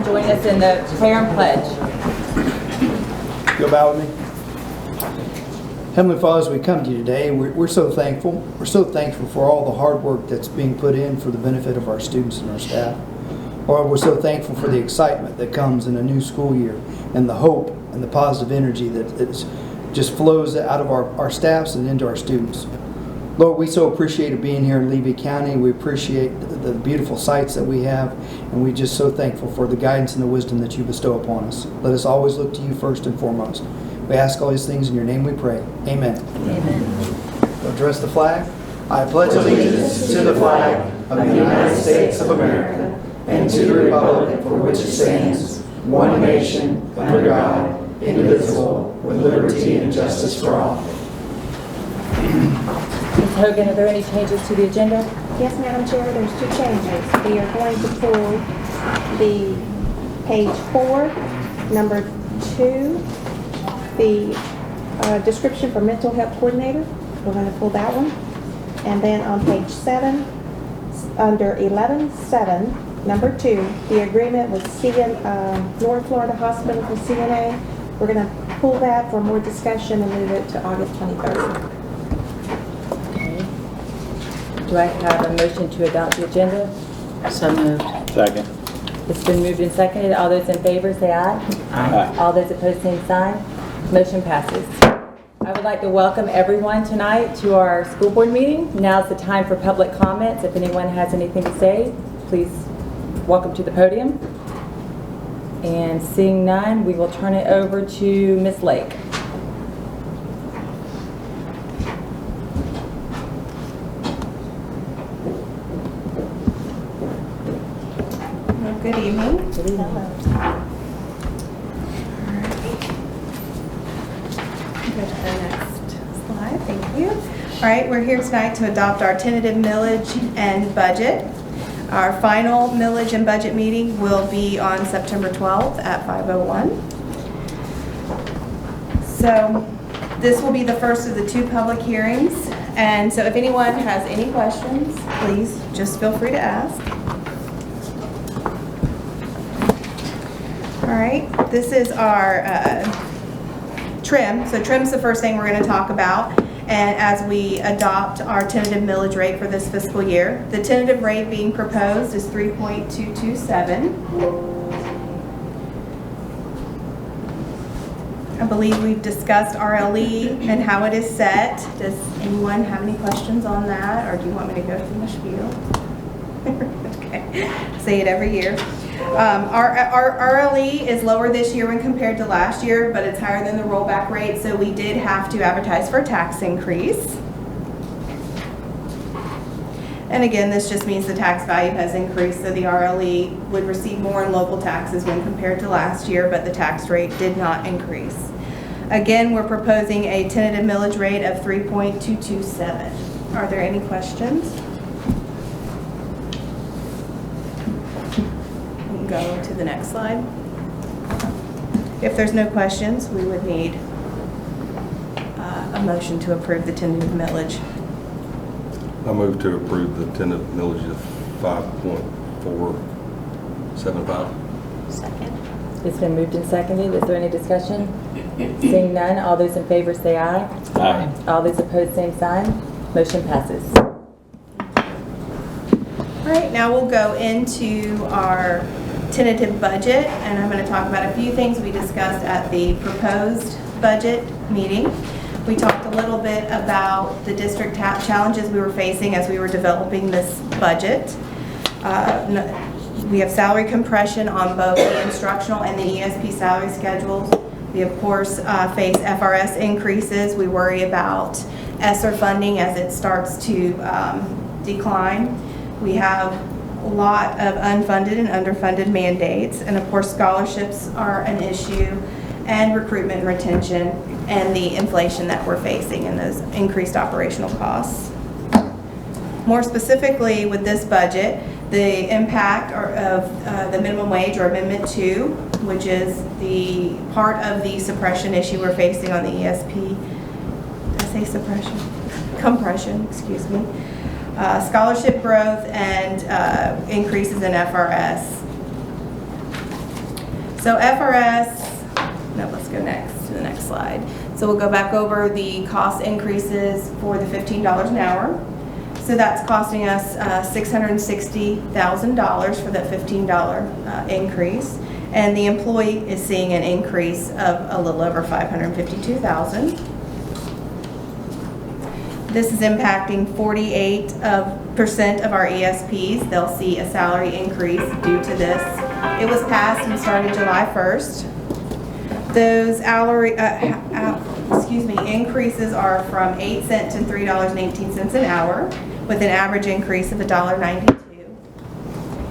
and join us in the prayer and pledge. You'll bow with me. Heavenly Father, as we come to you today, we're so thankful. We're so thankful for all the hard work that's being put in for the benefit of our students and our staff. Lord, we're so thankful for the excitement that comes in a new school year and the hope and the positive energy that just flows out of our staffs and into our students. Lord, we so appreciate being here in Levy County. We appreciate the beautiful sights that we have, and we're just so thankful for the guidance and the wisdom that you bestow upon us. Let us always look to you first and foremost. We ask all these things in your name we pray. Amen. Amen. We'll address the flag. I pledge allegiance to the flag of the United States of America and to the republic for which it stands, one nation, under God, indivisible, with liberty and justice for all. Ms. Hogan, are there any changes to the agenda? Yes, Madam Chair, there's 2 changes. We are going to pull the page 4, number 2, the description for mental health coordinator. We're going to pull that one. And then on page 7, under 11.7, number 2, the agreement with North Florida Hospital for CNA. We're going to pull that for more discussion and move it to August 23rd. Do I have a motion to adopt the agenda? So moved. Second. It's been moved and seconded. All those in favor say aye. Aye. All those opposed, same sign. Motion passes. I would like to welcome everyone tonight to our school board meeting. Now's the time for public comments. If anyone has anything to say, please welcome to the podium. And seeing none, we will turn it over to Ms. Lake. Good evening. Good evening. Go to the next slide. Thank you. All right, we're here tonight to adopt our tentative millage and budget. Our final millage and budget meeting will be on September 12th at 5:01. So this will be the first of the 2 public hearings. And so if anyone has any questions, please just feel free to ask. All right, this is our trim. So trim's the first thing we're going to talk about. And as we adopt our tentative millage rate for this fiscal year, the tentative rate being proposed is 3.227. I believe we've discussed RLE and how it is set. Does anyone have any questions on that, or do you want me to go through the spiel? Okay, say it every year. Our RLE is lower this year when compared to last year, but it's higher than the rollback rate, so we did have to advertise for a tax increase. And again, this just means the tax value has increased, so the RLE would receive more in local taxes when compared to last year, but the tax rate did not increase. Again, we're proposing a tentative millage rate of 3.227. Are there any questions? Go to the next slide. If there's no questions, we would need a motion to approve the tentative millage. I move to approve the tentative millage of 5.475. Second. It's been moved and seconded. Is there any discussion? Seeing none, all those in favor say aye. Aye. All those opposed, same sign. Motion passes. All right, now we'll go into our tentative budget, and I'm going to talk about a few things we discussed at the proposed budget meeting. We talked a little bit about the district challenges we were facing as we were developing this budget. We have salary compression on both the instructional and the ESP salary schedules. We, of course, face FRS increases. We worry about ESSER funding as it starts to decline. We have a lot of unfunded and underfunded mandates, and of course scholarships are an issue, and recruitment and retention, and the inflation that we're facing and those increased operational costs. More specifically with this budget, the impact of the minimum wage, or Amendment 2, which is the part of the suppression issue we're facing on the ESP. Did I say suppression? Compression, excuse me. Scholarship growth and increases in FRS. So FRS, no, let's go next to the next slide. So we'll go back over the cost increases for the $15 an hour. So that's costing us $660,000 for that $15 increase. And the employee is seeing an increase of a little over $552,000. This is impacting 48% of our ESPs. They'll see a salary increase due to this. It was passed and started July 1st. Those increases are from 8 cents to $3.18 an hour, with an average increase of $1.92.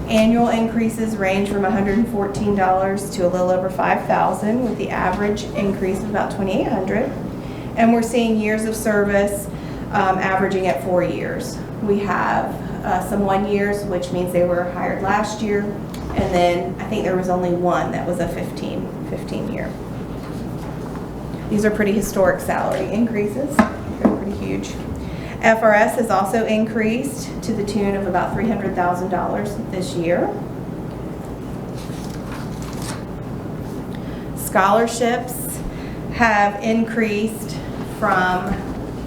Annual increases range from $114 to a little over $5,000, with the average increase of about $2,800. And we're seeing years of service averaging at 4 years. We have some 1 years, which means they were hired last year, and then I think there was only one that was a 15 year. These are pretty historic salary increases. They're pretty huge. FRS has also increased to the tune of about $300,000 this year. Scholarships have increased from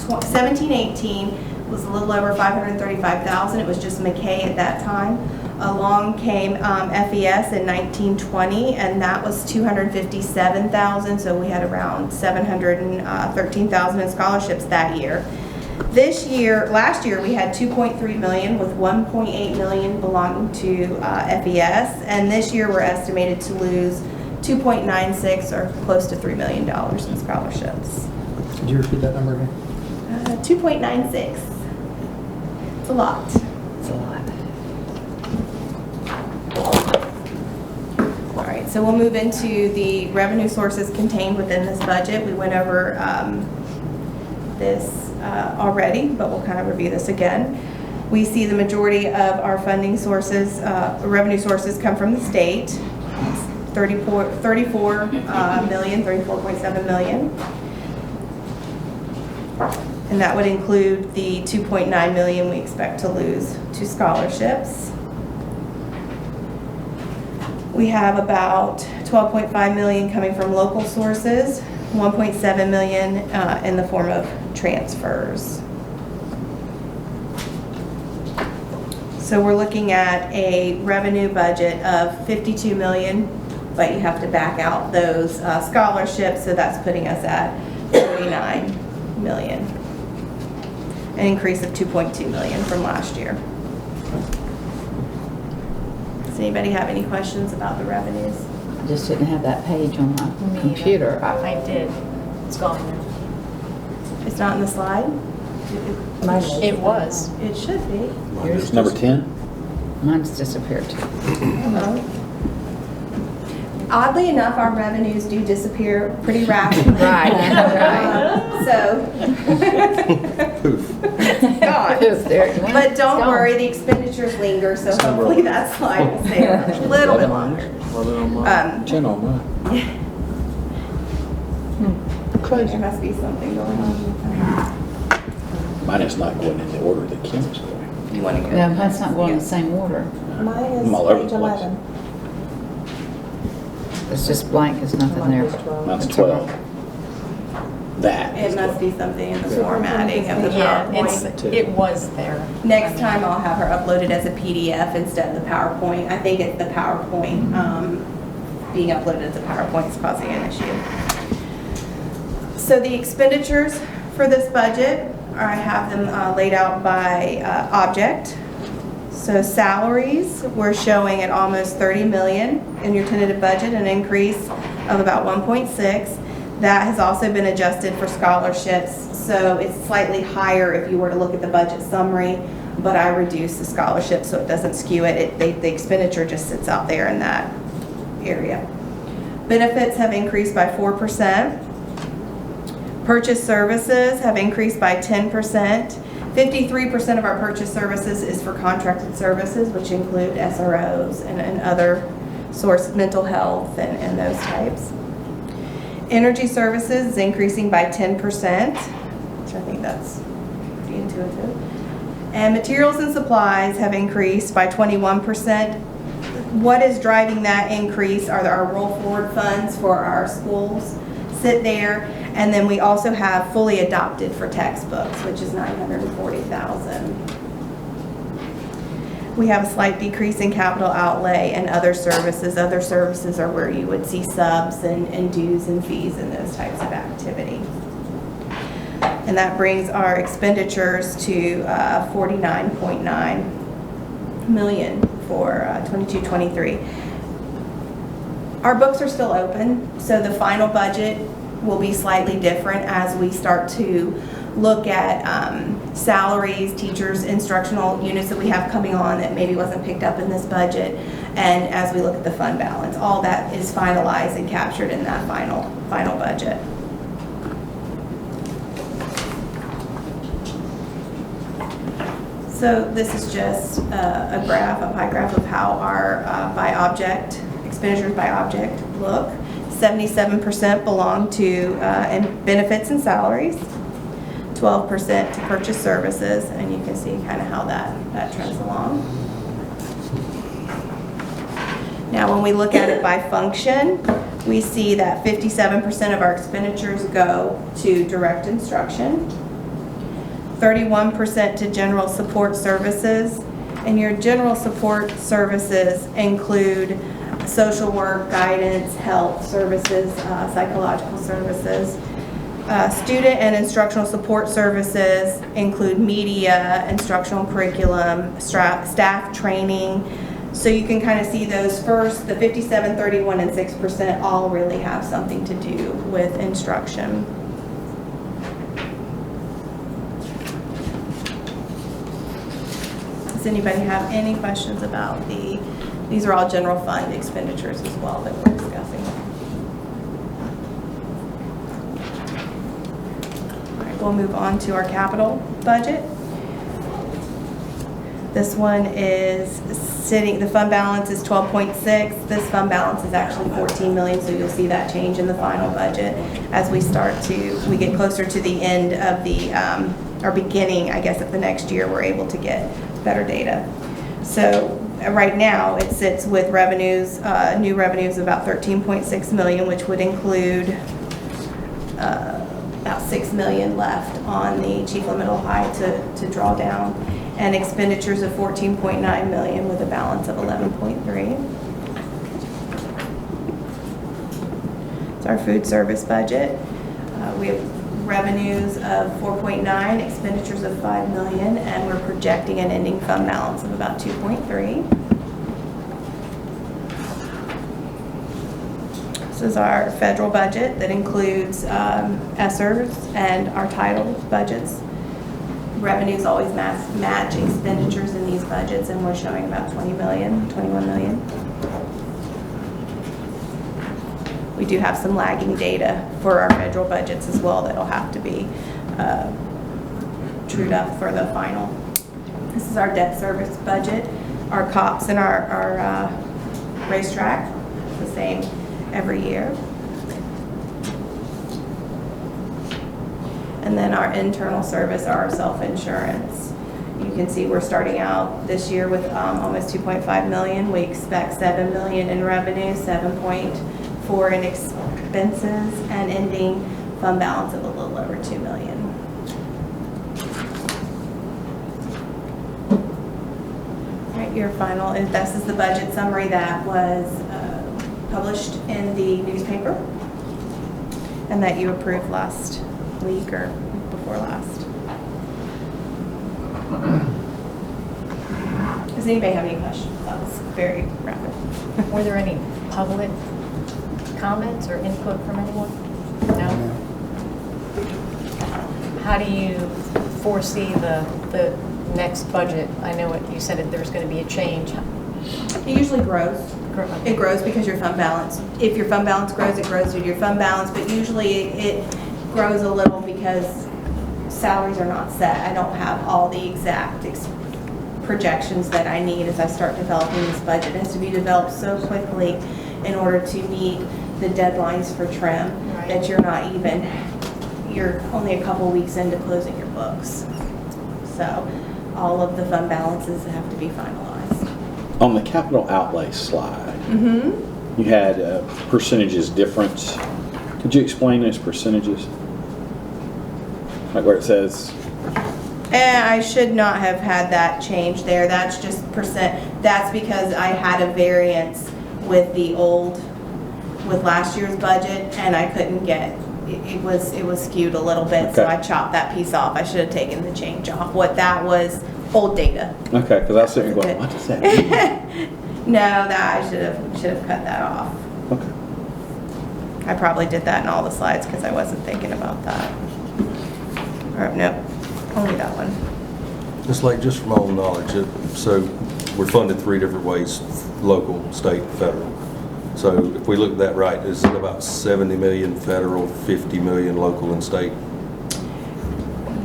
17-18 was a little over $535,000. It was just McKay at that time. Along came FES in 1920, and that was $257,000. So we had around $713,000 in scholarships that year. Last year we had $2.3 million, with $1.8 million belonging to FES, and this year we're estimated to lose $2.96 or close to $3 million in scholarships. Could you repeat that number again? 2.96. It's a lot. It's a lot. All right, so we'll move into the revenue sources contained within this budget. We went over this already, but we'll kind of review this again. We see the majority of our funding sources, revenue sources, come from the state. 34.7 million. And that would include the $2.9 million we expect to lose to scholarships. We have about $12.5 million coming from local sources, $1.7 million in the form of transfers. So we're looking at a revenue budget of $52 million, but you have to back out those scholarships, so that's putting us at $49 million. An increase of $2.2 million from last year. Does anybody have any questions about the revenues? I just didn't have that page on my computer. I did. It's gone. It's not in the slide? Mine is. It was. It should be. Here's number 10. Mine's disappeared too. Oddly enough, our revenues do disappear pretty rapidly. Right, So, gone. There it went. But It's don't gone. worry, the expenditures linger, so hopefully that slide will stay around a little bit longer. 10 on mine. There must be something going on. Mine is not going in the order that Kim's going. You want to go? No, mine's not going in the same order. Mine I'm all over is the page place. 11. It's just blank, there's nothing there. Mine's It's 12. That It is must be something in the formatting of the Yeah, PowerPoint. it was there. Next time I'll have her uploaded as a PDF instead of the PowerPoint. I think it's the PowerPoint, being uploaded as a PowerPoint is causing an issue. So the expenditures for this budget, I have them laid out by object. So salaries, we're showing at almost 30 million in your tentative budget, an increase of about 1.6. That has also been adjusted for scholarships, so it's slightly higher if you were to look at the budget summary, but I reduced the scholarship so it doesn't skew it. The expenditure just sits out there in that area. Benefits have increased by 4%. Purchase services have increased by 10%. 53% of our purchase services is for contracted services, which include SROs and other sources, mental health and those types. Energy services is increasing by 10%, which I think that's pretty intuitive. And materials and supplies have increased by 21%. What is driving that increase are our roll forward funds for our schools sit there. And then we also have fully adopted for textbooks, which is $940,000. We have a slight decrease in capital outlay and other services. Other services are where you would see subs and dues and fees and those types of activity. And that brings our expenditures to 49.9 million for 22-23. Our books are still open, so the final budget will be slightly different as we start to look at salaries, teachers, instructional units that we have coming on that maybe wasn't picked up in this budget, and as we look at the fund balance. All that is finalized and captured in that final budget. So this is just a pie graph of how our expenditures by object look. 77% belong to benefits and salaries, 12% to purchase services, and you can see kind of how that trends along. Now when we look at it by function, we see that 57% of our expenditures go to direct instruction, 31% to general support services, and your general support services include social work, guidance, health services, psychological services. Student and instructional support services include media, instructional curriculum, staff training. So you can kind of see those first, the 57, 31, and 6% all really have something to do with instruction. Does anybody have any questions about these are all general fund expenditures as well that we're discussing. All right, we'll move on to our capital budget. This one is the fund balance is 12.6. This fund balance is actually 14 million, so you'll see that change in the final budget as we get closer to the end of or beginning, I guess, of the next year, we're able to get better data. So right now it sits with revenues, new revenues of about 13.6 million, which would include about 6 million left on the Chiefland Middle High to draw down, and expenditures of 14.9 million with a balance of 11.3. It's our food service budget. We have revenues of 4.9, expenditures of 5 million, and we're projecting an ending fund balance of about 2.3. This is our federal budget that includes ESSERs and our title budgets. Revenues always match expenditures in these budgets, and we're showing about 21 million. We do have some lagging data for our federal budgets as well that'll have to be trued up for the final. This is our debt service budget. Our COPS and our racetrack, the same every year. And then our internal service, our self-insurance. You can see we're starting out this year with almost 2.5 million. We expect 7 million in revenue, 7.4 in expenses, and ending fund balance of a little over 2 million. All right, your final, this is the budget summary that was published in the newspaper and that you approved last week or before last. Does anybody have any questions? That was very rapid. Were there any public comments or input from anyone? No? How do you foresee the next budget? I know you said that there's going to be a change. It usually grows. Okay. It grows because your fund balance, if your fund balance grows, it grows with your fund balance, but usually it grows a little because salaries are not set. I don't have all the exact projections that I need as I start developing this budget. It has to be developed so quickly in order to meet the deadlines for trim that you're only a couple weeks into closing your books. So all of the fund balances have to be finalized. On the capital outlay slide, you had percentages difference. Could you explain those percentages? Like where it says, I should not have had that change there. That's just percent. That's because I had a variance with with last year's budget, and I couldn't get, it was skewed a little bit, so Okay. I chopped that piece off. I should have taken the change off. What that was, old data. okay, because I was sitting going, what does that mean? No, that I should have cut that off. Okay. I probably did that in all the slides because I wasn't thinking about that. Or, nope, only that one. It's like, just from my own knowledge, so we're funded 3 different ways, local, state, federal. So if we look at that right, is it about 70 million federal, 50 million local and state?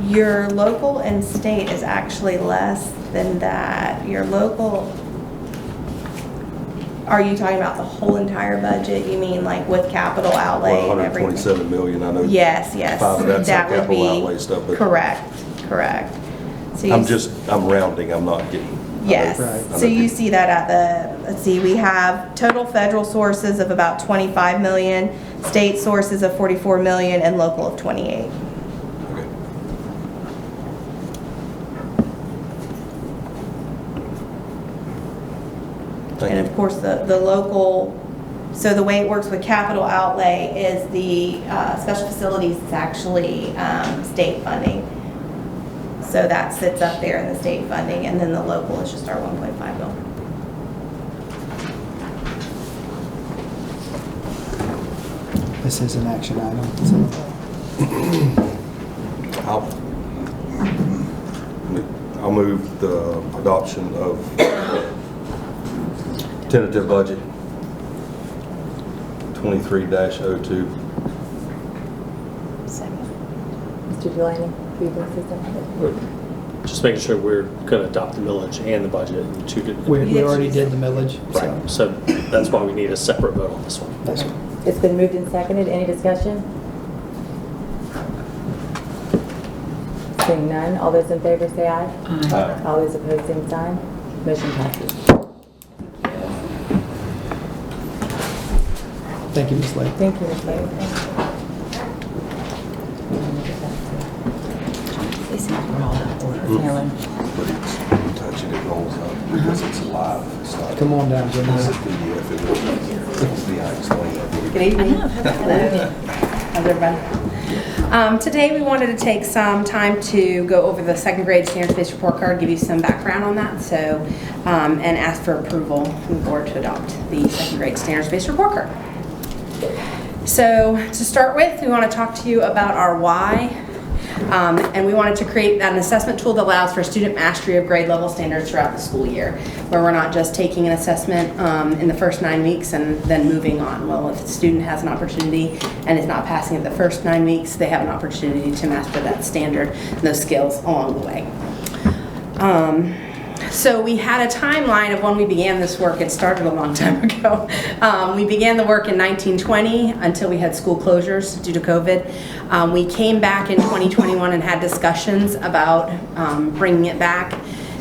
Your local and state is actually less than that. Your local, are you talking about the whole entire budget? You mean like with capital outlay Well, and everything? 127 million, I know. Yes. 5 of that's our That would capital be outlay stuff, but correct. So you I'm rounding, I'm not getting. Yes, Right. so you see that at the, let's see, we have total federal sources of about 25 million, state sources of 44 million, and local of 28. Okay. Thank And you. of course, the local, so the way it works with capital outlay is the special facilities is actually state funding. So that sits up there in the state funding, and then the local is just our 1.5 mil. This is an action item, so I'll move the adoption of tentative budget 23-02. Mr. Delaney, do you want to say something? Just making sure we're going to adopt the millage and the budget in two different. we already did the millage, Right, so. so that's why we need a separate vote on this one. That's right. It's been moved and seconded. Any discussion? Seeing none, all those in favor say aye. Aye. All those opposed, same sign. Motion passes. Thank you, Ms. Lake. Thank you, Ms. Lake. These things were all out of order. Marilyn. But it's touching it rolls up because it's live. It's not. Come on down, It's a Jimmy. PDF, it will be, I explain that. Good evening. How's everybody? Today we wanted to take some time to go over the second grade standards-based report card, give you some background on that, so, and ask for approval from the board to adopt the second grade standards-based report card. So to start with, we want to talk to you about our why. And we wanted to create an assessment tool that allows for student mastery of grade level standards throughout the school year, where we're not just taking an assessment in the first 9 weeks and then moving on. Well, if a student has an opportunity and is not passing it the first 9 weeks, they have an opportunity to master that standard and those skills along the way. So we had a timeline of when we began this work. It started a long time ago. We began the work in 1920 until we had school closures due to COVID. We came back in 2021 and had discussions about bringing it back.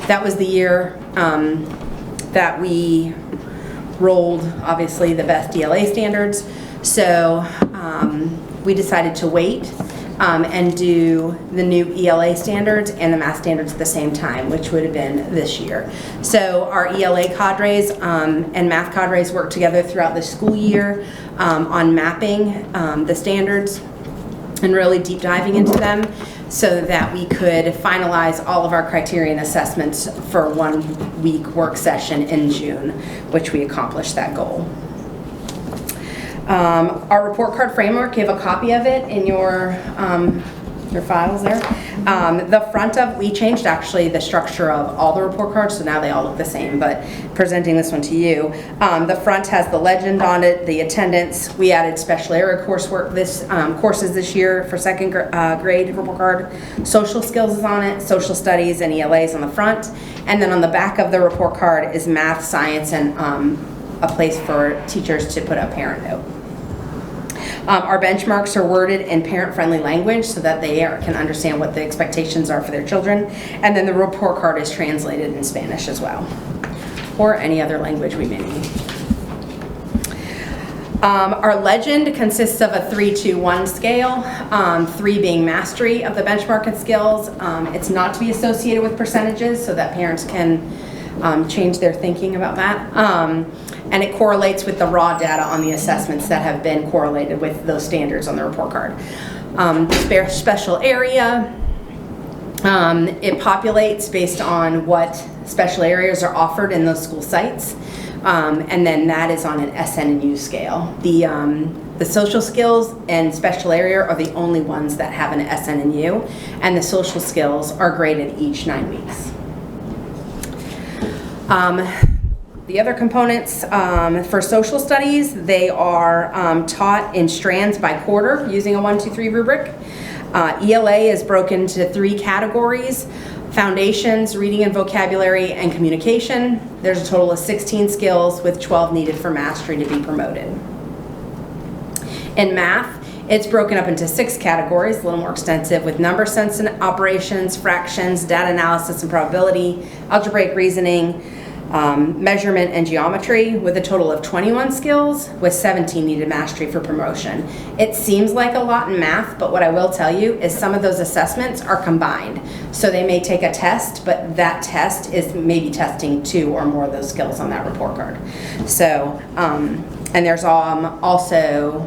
That was the year that we rolled, obviously, the best DLA standards. So we decided to wait and do the new ELA standards and the math standards at the same time, which would have been this year. So our ELA cadres and math cadres work together throughout the school year on mapping the standards and really deep diving into them so that we could finalize all of our criterion assessments for 1 week work session in June, which we accomplished that goal. Our report card framework, you have a copy of it in your files there. The front of, we changed actually the structure of all the report cards, so now they all look the same, but presenting this one to you. The front has the legend on it, the attendance. We added special area coursework, courses this year for second grade report card. Social skills is on it, social studies and ELAs on the front. And then on the back of the report card is math, science, and a place for teachers to put a parent note. Our benchmarks are worded in parent-friendly language so that they can understand what the expectations are for their children. And then the report card is translated in Spanish as well. or any other language we may need. Our legend consists of a 3-2-1 scale, 3 being mastery of the benchmarking skills. It's not to be associated with percentages so that parents can change their thinking about that. And it correlates with the raw data on the assessments that have been correlated with those standards on the report card. Special area, it populates based on what special areas are offered in those school sites. And then that is on an SNU scale. The social skills and special area are the only ones that have an SNU, and the social skills are graded each 9 weeks. The other components for social studies, they are taught in strands by quarter using a 1-2-3 rubric. ELA is broken into 3 categories: foundations, reading and vocabulary, and communication. There's a total of 16 skills with 12 needed for mastery to be promoted. In math, it's broken up into 6 categories, a little more extensive, with number sense and operations, fractions, data analysis and probability, algebraic reasoning, measurement and geometry, with a total of 21 skills with 17 needed mastery for promotion. It seems like a lot in math, but what I will tell you is some of those assessments are combined. So they may take a test, but that test is maybe testing 2 or more of those skills on that report card. So, and there's also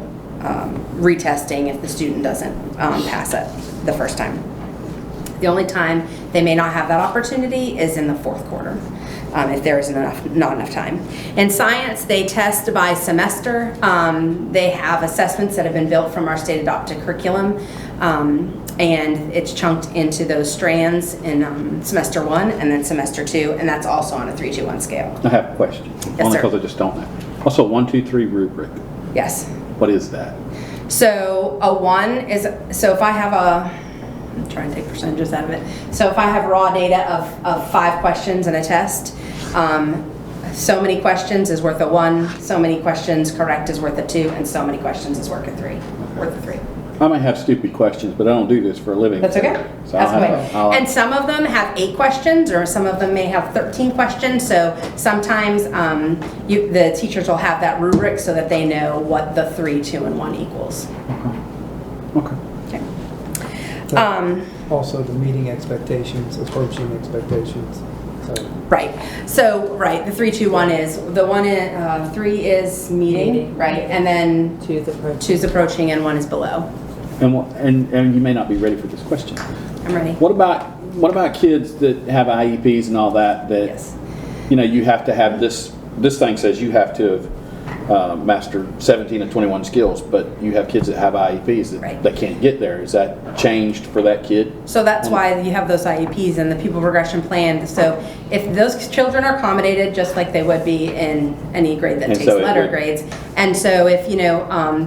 retesting if the student doesn't pass it the first time. The only time they may not have that opportunity is in the 4th quarter. If there isn't not enough time. In science, they test by semester. They have assessments that have been built from our state adopted curriculum, and it's chunked into those strands in semester 1 and then semester 2, and that's also on a 3-2-1 scale. I have a question. Yes, Only sir. because I just don't know. Also, 1-2-3 rubric. Yes. What is that? So a 1 is, so if I have I'm trying to take percentages out of it. So if I have raw data of 5 questions in a test, so many questions is worth a 1, so many questions correct is worth a 2, and so many questions is worth a 3. I may have stupid questions, but I don't do this for a living. That's okay. So That's I'll okay. have- And some of them have 8 questions, or some of them may have 13 questions. So sometimes the teachers will have that rubric so that they know what the 3, 2, and 1 equals. Okay. Okay. Also, the meeting expectations, approaching expectations. Right. So, right, the 3, 2, 1 is, the 1 in, 3 is meeting, right? And then 2 is approaching. 2 is approaching and 1 is below. And you may not be ready for this question. I'm ready. What about kids that have IEPs and all that? Yes. You know, you have to have this thing says you have to have mastered 17 of 21 skills, but you have kids that have IEPs that can't get there. Is that changed for that kid? So that's why you have those IEPs and the pupil progression plan. So if those children are accommodated just like they would be in any grade that takes letter grades. And so if,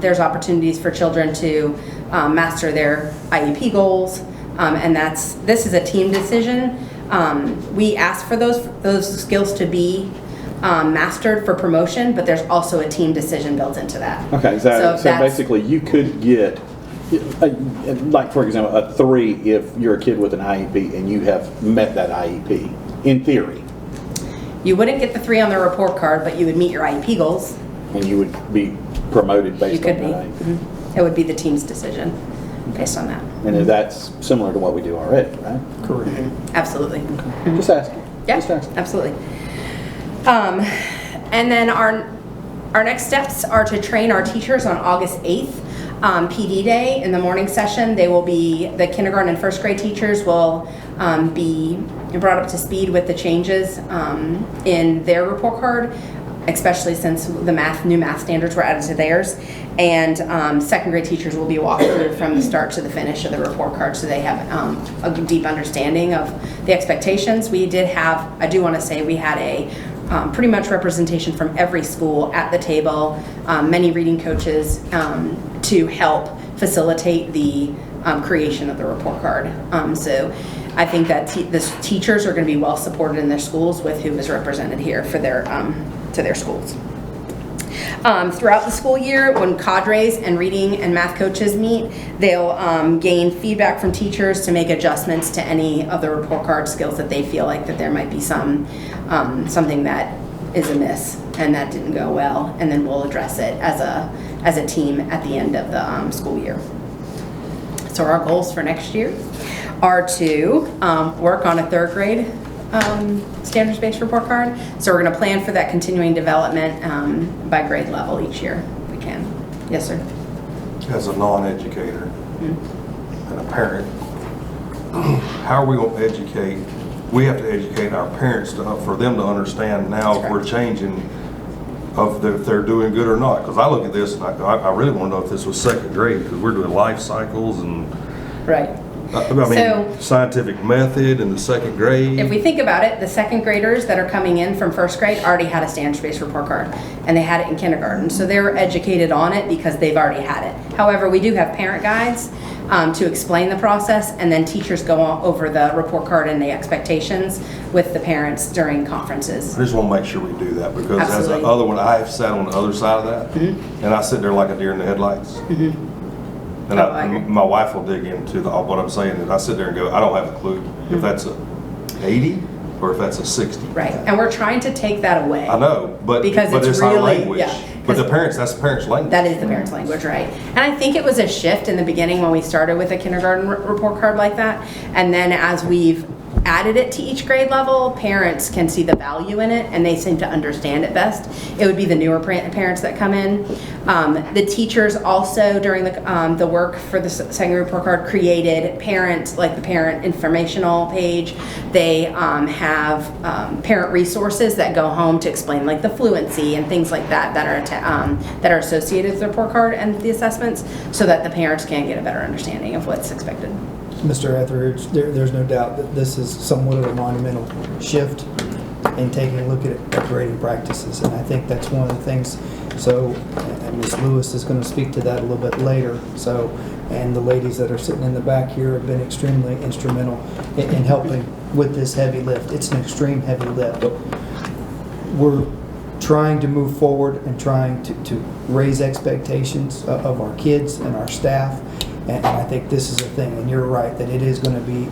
there's opportunities for children to master their IEP goals, and this is a team decision. We ask for those skills to be mastered for promotion, but there's also a team decision built into that. Okay, so basically you could get, like for example, a 3 if you're a kid with an IEP and you have met that IEP, in theory. You wouldn't get the 3 on the report card, but you would meet your IEP goals. And you would be promoted based on that IEP. Mm-hmm. It would be the team's decision based on that. And that's similar to what we do already, right? Correct. Mm-hmm. Absolutely. Okay. Just asking. Yeah, Just asking. absolutely. And then our next steps are to train our teachers on August 8th, PD Day. In the morning session, the kindergarten and first grade teachers will be brought up to speed with the changes in their report card, especially since the new math standards were added to theirs. And second grade teachers will be walked through from the start to the finish of the report card so they have a deep understanding of the expectations. We had a pretty much representation from every school at the table, many reading coaches to help facilitate the creation of the report card. So I think that the teachers are going to be well supported in their schools with who is represented here for to their schools. Throughout the school year, when cadres and reading and math coaches meet, they'll gain feedback from teachers to make adjustments to any of the report card skills that they feel like that there might be something that is amiss, and that didn't go well, and then we'll address it as a team at the end of the school year. So our goals for next year are to work on a 3rd grade standards-based report card. So we're going to plan for that continuing development by grade level each year, if we can. Yes, sir. As a non-educator and a parent, how are we going to educate? We have to educate our parents for them to understand now if we're changing if they're doing good or not. Because I look at this and I really want to know if this was 2nd grade, because we're doing life cycles and Right. I mean, So- scientific method in the 2nd grade. If we think about it, the 2nd graders that are coming in from 1st grade already had a standards-based report card, and they had it in kindergarten. So they were educated on it because they've already had it. However, we do have parent guides to explain the process, and then teachers go over the report card and the expectations with the parents during conferences. I just want to make sure we do that, because as the Absolutely. other one, I have sat on the other side of that, and I sit there like a deer in the headlights. And Oh, I agree. my wife will dig into what I'm saying, and I sit there and go, I don't have a clue if that's a 80 or if that's a 60. Right, and we're trying to take that away. I know, but Because it's it's our really- language. yeah, But the 'cause- parents, that's the parents' language. That is the parents' language, right? And I think it was a shift in the beginning when we started with a kindergarten report card like that. And then as we've added it to each grade level, parents can see the value in it, and they seem to understand it best. It would be the newer parents that come in. The teachers also, during the work for the 2nd report card, created like the parent informational page. They have parent resources that go home to explain like the fluency and things like that that are associated with the report card and the assessments, so that the parents can get a better understanding of what's expected. Mr. Etheridge, there's no doubt that this is somewhat of a monumental shift in taking a look at grading practices, and I think that's one of the things. So, and Ms. Lewis is going to speak to that a little bit later. So, and the ladies that are sitting in the back here have been extremely instrumental in helping with this heavy lift. It's an extreme heavy lift. We're trying to move forward and trying to raise expectations of our kids and our staff. And I think this is a thing, and you're right, that it is going to be,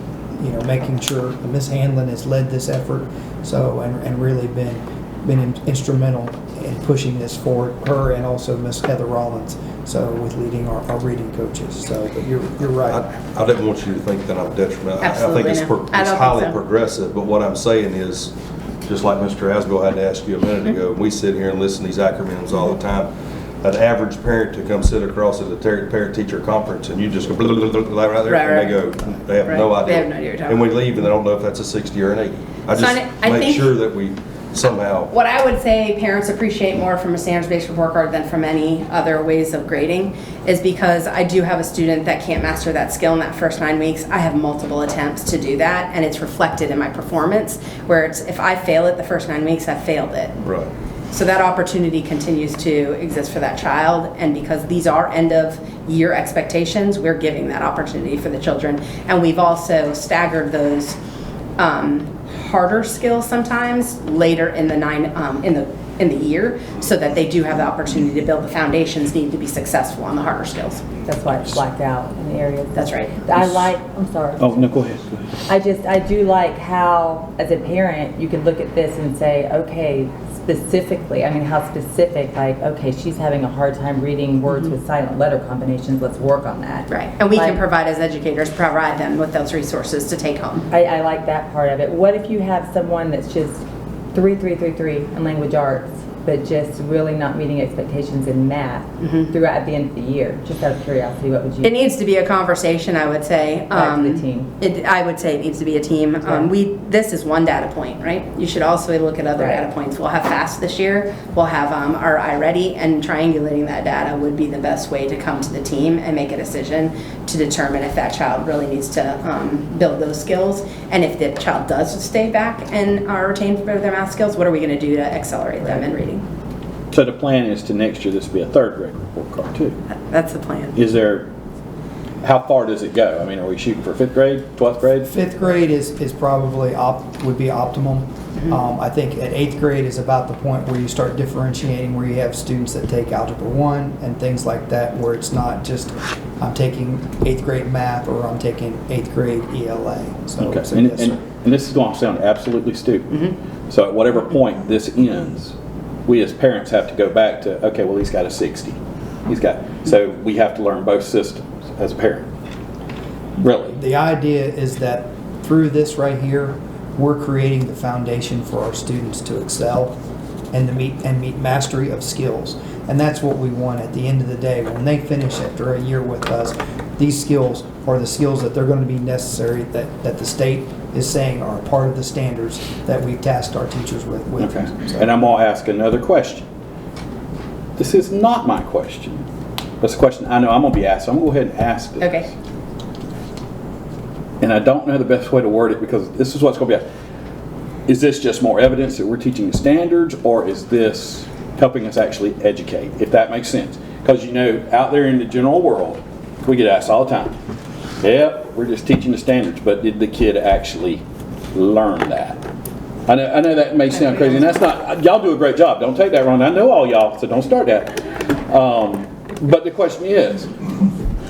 making sure that Ms. Hanlon has led this effort, so, and really been instrumental in pushing this forward, her and also Ms. Heather Rollins, so with leading our reading coaches. So, but you're right. I didn't want you to think that I'm detrimental. Absolutely I think not. I it's don't think highly so. progressive, but what I'm saying is, just like Mr. Asbill had to ask you a minute ago, we sit here and listen to these acronyms all the time. An average parent to come sit across at a parent-teacher conference, and you just go blah, blah, blah, blah, right there, Right, and they go, they have no Right. idea. They have no idea what you're talking And we leave, and they don't know if that's a 60 or an 80. I So just I make think- sure that we somehow, What I would say parents appreciate more from a standards-based report card than from any other ways of grading is because I do have a student that can't master that skill in that first 9 weeks. I have multiple attempts to do that, and it's reflected in my performance, where it's, if I fail it the first 9 weeks, I've failed it. right. So that opportunity continues to exist for that child, and because these are end-of-year expectations, we're giving that opportunity for the children. And we've also staggered those harder skills sometimes later in the year, so that they do have the opportunity to build the foundations needed to be successful on the harder skills. That's why it's blacked out in the areas. That's right. I'm sorry. Oh, no, go ahead. I do like how, as a parent, you could look at this and say, okay, specifically, how specific, like, okay, she's having a hard time reading words with silent letter combinations, let's work on that. Right, and we can Like, provide, as educators, provide them with those resources to take home. I like that part of it. What if you have someone that's just 3 in language arts, but just really not meeting expectations in math throughout the end of the year? Just out of curiosity, what would you? It needs to be a conversation, I would say. Back to the team. I would say it needs to be a team. This is one data point, right? You should also look at other Right. data points. We'll have FAST this year. We'll have our iReady, and triangulating that data would be the best way to come to the team and make a decision to determine if that child really needs to build those skills. And if the child does stay back and retain their math skills, what are we going to do to accelerate them in reading? So the plan is to next year, this will be a 3rd grade report card too. That's the plan. Is there, how far does it go? Are we shooting for 5th grade, 12th grade? Fifth grade is probably would be optimum. I think at 8th grade is about the point where you start differentiating, where you have students that take Algebra 1 and things like that, where it's not just I'm taking 8th grade math or I'm taking 8th grade ELA. So, Okay. so yes, sir. and this is going to sound absolutely stupid. So at whatever point this ends, we as parents have to go back to, okay, well, he's got a 60. So we have to learn both systems as a parent. Really. The idea is that through this right here, we're creating the foundation for our students to excel and to meet mastery of skills. And that's what we want at the end of the day. When they finish after a year with us, these skills are the skills that they're going to be necessary, that the state is saying are a part of the standards that we've tasked our teachers with. Okay. So- And I'm going to ask another question. This is not my question. That's a question I know I'm going to be asked, so I'm going to go ahead and ask it. Okay. And I don't know the best way to word it because this is what's going to be asked. Is this just more evidence that we're teaching the standards, or is this helping us actually educate, if that makes sense? Because, you know, out there in the general world, we get asked all the time, yep, we're just teaching the standards, but did the kid actually learn that? I know that may sound crazy, and that's not, y'all do a great job. Don't take that wrong. I know all y'all, so don't start that. But the question is,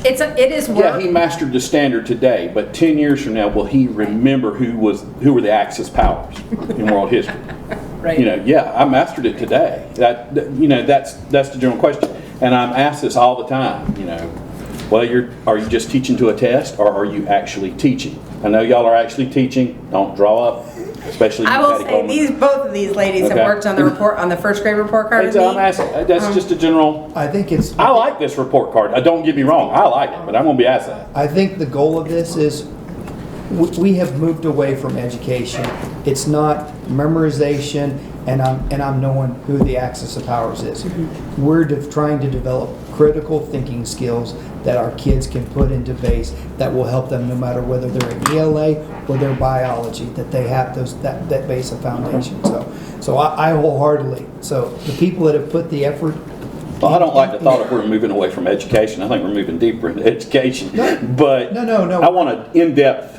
It is yeah, work. he mastered the standard today, but 10 years from now, will he remember who were the Axis powers in world history? Right. You know, yeah, I mastered it today. That's the general question. And I'm asked this all the time, you know, well, are you just teaching to a test, or are you actually teaching? I know y'all are actually teaching. Don't draw up, especially I you, will Patty say Coleman. both of these ladies have Okay. worked on the first grade report card with me. I'm asking, that's just a general, I think it's. I like this report card. Don't get me wrong, I like it, but I'm going to be asked that. I think the goal of this is, we have moved away from education. It's not memorization and I'm knowing who the axis of powers is. We're trying to develop critical thinking skills that our kids can put into base that will help them no matter whether they're in ELA or their biology, that they have that base of foundation. So I wholeheartedly, so the people that have put the effort. Well, I don't like the thought of we're moving away from education. I think we're moving deeper into education. But No. I want an in-depth.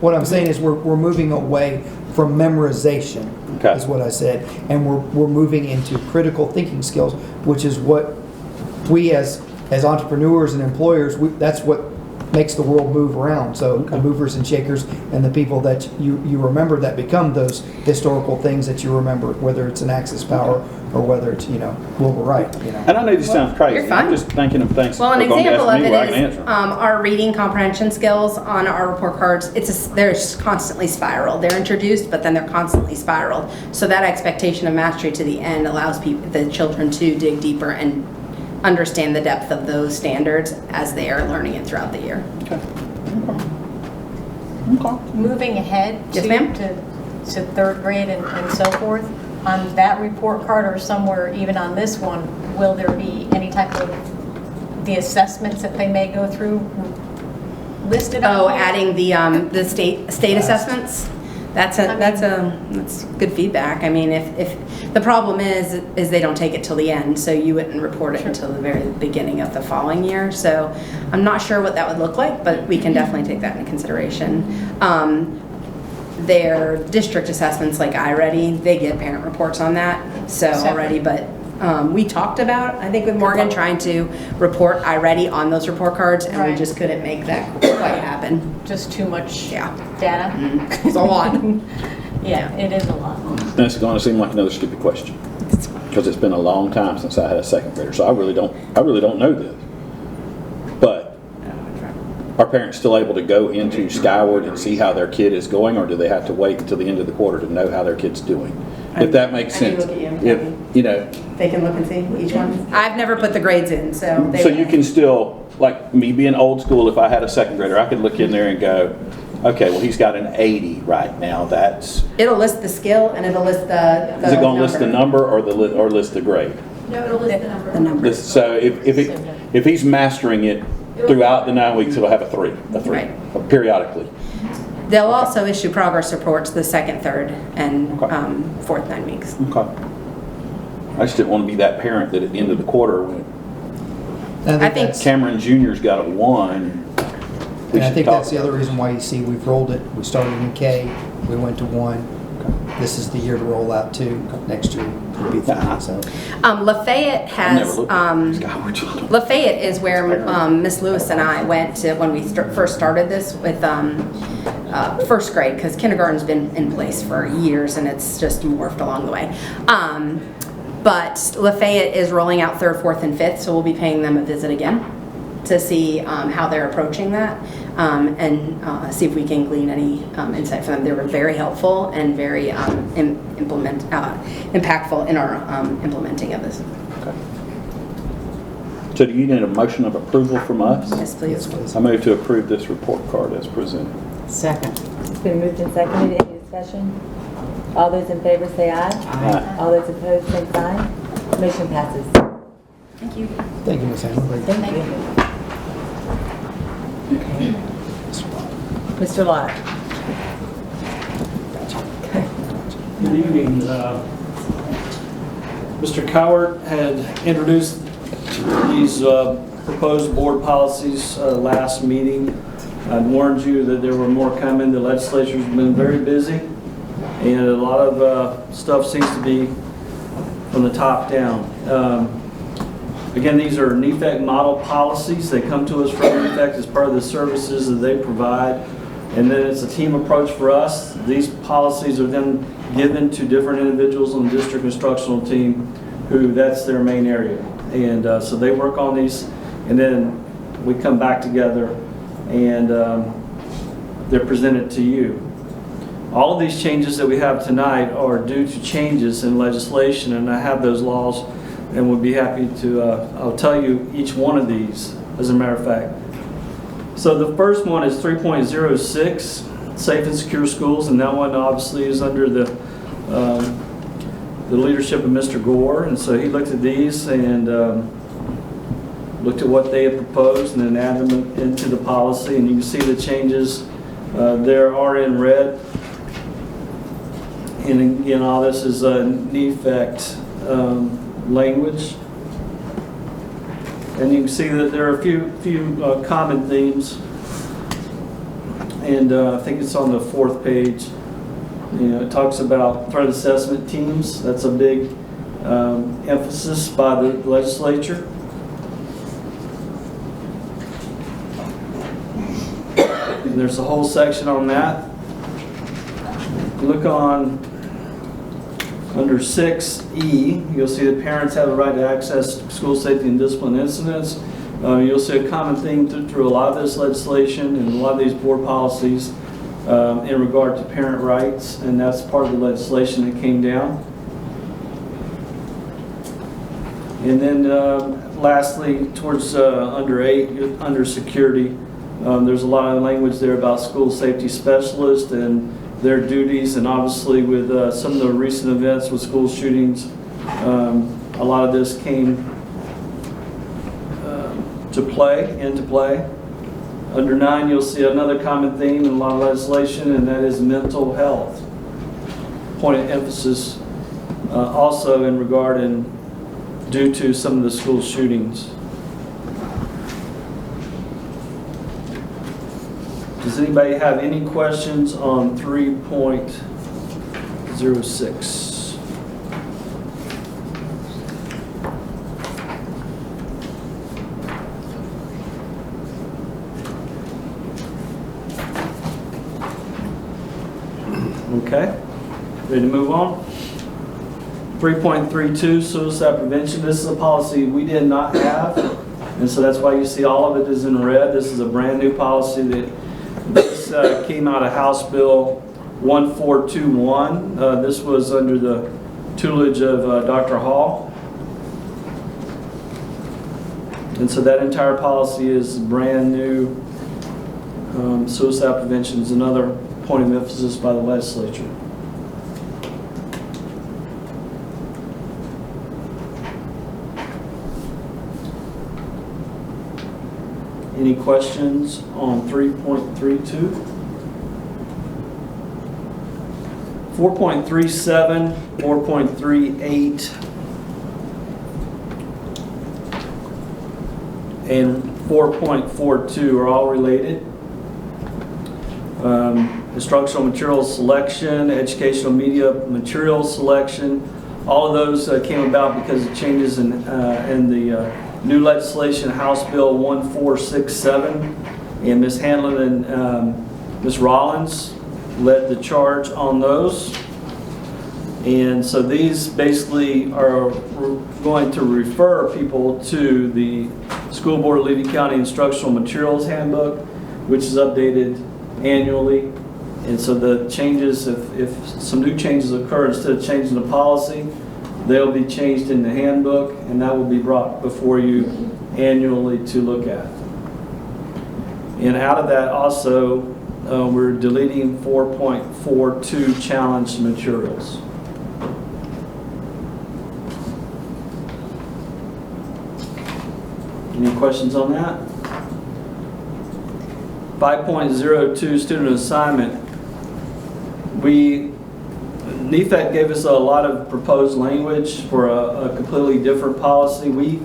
What I'm saying is we're moving away from memorization, Okay. is what I said, and we're moving into critical thinking skills, which is what we as entrepreneurs and employers, that's what makes the world move around. So the movers and shakers and the people that you remember that become those historical things that you remember, whether it's an Axis power or whether it's, Wilbur Wright, And I know this sounds crazy. you're fine. I'm just thinking of things. Well, an they're gonna example ask of me it where I can is answer them. our reading comprehension skills on our report cards. They're constantly spiraled. They're introduced, but then they're constantly spiraled. So that expectation of mastery to the end allows the children to dig deeper and understand the depth of those standards as they are learning it throughout the year. Moving ahead Yes, to, ma'am. to third grade and so forth, on that report card or somewhere, even on this one, will there be any type of, the assessments that they may go through listed on? Oh, there? adding the state assessments? That's good feedback. I mean, if the problem is they don't take it till the end, so you wouldn't report it until the very beginning of the following year. So I'm not sure what that would look like, but we can definitely take that into consideration. Their district assessments like iReady, they get parent reports on that, so Separate. already, but we talked about, I think with Morgan, trying to report iReady on those report cards, and we Right. just couldn't make that quite happen. Just too much Yeah. data? It's a lot. Yeah, it is a lot. This is going to seem like another stupid question because it's been a long time since I had a second grader, so I really don't know this. But are parents still able to go into Skyward and see how their kid is going, or do they have to wait until the end of the quarter to know how their kid's doing? If that makes I need to sense. look at If, you know, They can look and see each one. I've never put the grades in, so. so you can still, like me being old school, if I had a second grader, I could look in there and go, okay, well, he's got an 80 right now. That's, It'll list the skill and it'll list the is it going to list the number or list the grade? No, it'll list the number. The number. So if he's mastering it throughout the 9 weeks, it'll have a three Right. periodically. They'll also issue progress reports the second, third, and Okay. fourth 9 weeks. Okay. I just didn't want to be that parent that at the end of the quarter, when And I think- that's- Cameron Jr.'s got a 1. we And I should think talk that's the other reason why you see we've rolled it. We started in K, we went to 1. This is the year to roll out 2. Next year will be 3. So Lafayette I've has, never looked at Skyward Children. Lafayette is where Miss Lewis and I went to when we first started this with first grade, because kindergarten's been in place for years and it's just morphed along the way. But Lafayette is rolling out 3rd, 4th, and 5th, so we'll be paying them a visit again to see how they're approaching that, and see if we can glean any insight from them. They were very helpful and very impactful in our implementing of this. So do you need a motion of approval from us? Yes, please. I move to approve this report card as presented. Second. It's been moved and seconded. Any discussion? All those in favor say aye. Aye. All those opposed, same sign. Motion passes. Thank you. Thank you, Ms. Hamlin. Thank you. Mr. Lott. Good evening. Mr. Coward had introduced these proposed board policies last meeting. I'd warned you that there were more coming. The legislature's been very busy, and a lot of stuff seems to be from the top down. Again, these are NEFAC model policies. They come to us from NEFAC as part of the services that they provide. And then it's a team approach for us. These policies are then given to different individuals on the district instructional team who that's their main area. And so they work on these, and then we come back together and they're presented to you. All of these changes that we have tonight are due to changes in legislation, and I have those laws and would be happy to, I'll tell you each one of these as a matter of fact. So the first one is 3.06, Safe and Secure Schools, and that one obviously is under the leadership of Mr. Gore, and so he looked at these and looked at what they had proposed and then added them into the policy, and you can see the changes there are in red. And again, all this is NEFAC language. And you can see that there are a few common themes, and I think it's on the 4th page. You know, it talks about threat assessment teams. That's a big emphasis by the legislature. And there's a whole section on that. Look on under 6E, you'll see that parents have a right to access school safety and discipline incidents. You'll see a common theme through a lot of this legislation and a lot of these board policies in regard to parent rights, and that's part of the legislation that came down. And then lastly, towards under 8, under security, there's a lot of language there about school safety specialists and their duties, and obviously with some of the recent events with school shootings, a lot of this came into play. Under 9, you'll see another common theme in a lot of legislation, and that is mental health. Point of emphasis also in regard and due to some of the school shootings. Does anybody have any questions on 3.06? Okay, ready to move on? 3.32, suicide prevention. This is a policy we did not have, and so that's why you see all of it is in red. This is a brand new policy that this came out of House Bill 1421. This was under the tutelage of Dr. Hall. And so that entire policy is brand new. Suicide prevention is another point of emphasis by the legislature. Any questions on 3.32? 4.37, 4.38, and 4.42 are all related. Instructional materials selection, educational media materials selection, all of those came about because of changes in the new legislation, House Bill 1467, and Ms. Hanlon and Ms. Rollins led the charge on those. And so these basically are going to refer people to the School Board of Levy County Instructional Materials Handbook, which is updated annually. And so the changes, if some new changes occur, instead of changing the policy, they'll be changed in the handbook, and that will be brought before you annually to look at. And out of that also, we're deleting 4.42 challenged materials. Any questions on that? 5.02 student assignment. NEFAC gave us a lot of proposed language for a completely different policy. We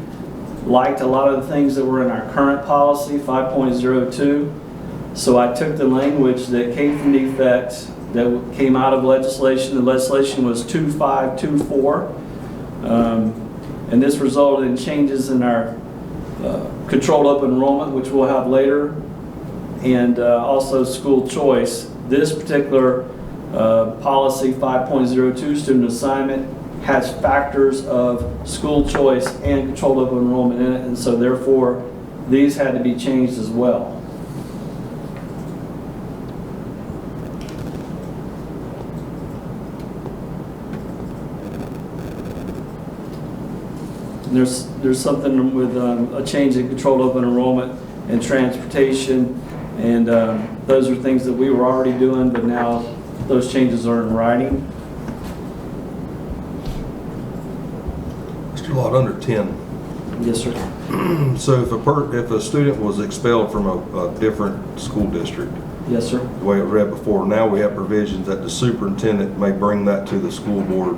liked a lot of the things that were in our current policy, 5.02. So I took the language that came from NEFAC, that came out of legislation. The legislation was 2524. And this resulted in changes in our controlled open enrollment, which we'll have later, and also school choice. This particular policy, 5.02, student assignment, has factors of school choice and controlled open enrollment in it, and so therefore these had to be changed as well. There's something with a change in controlled open enrollment and transportation, and those are things that we were already doing, but now those changes are in writing. Mr. Lott, under 10. Yes, sir. So if a student was expelled from a different school district, Yes, sir. the way it read before, now we have provisions that the superintendent may bring that to the school board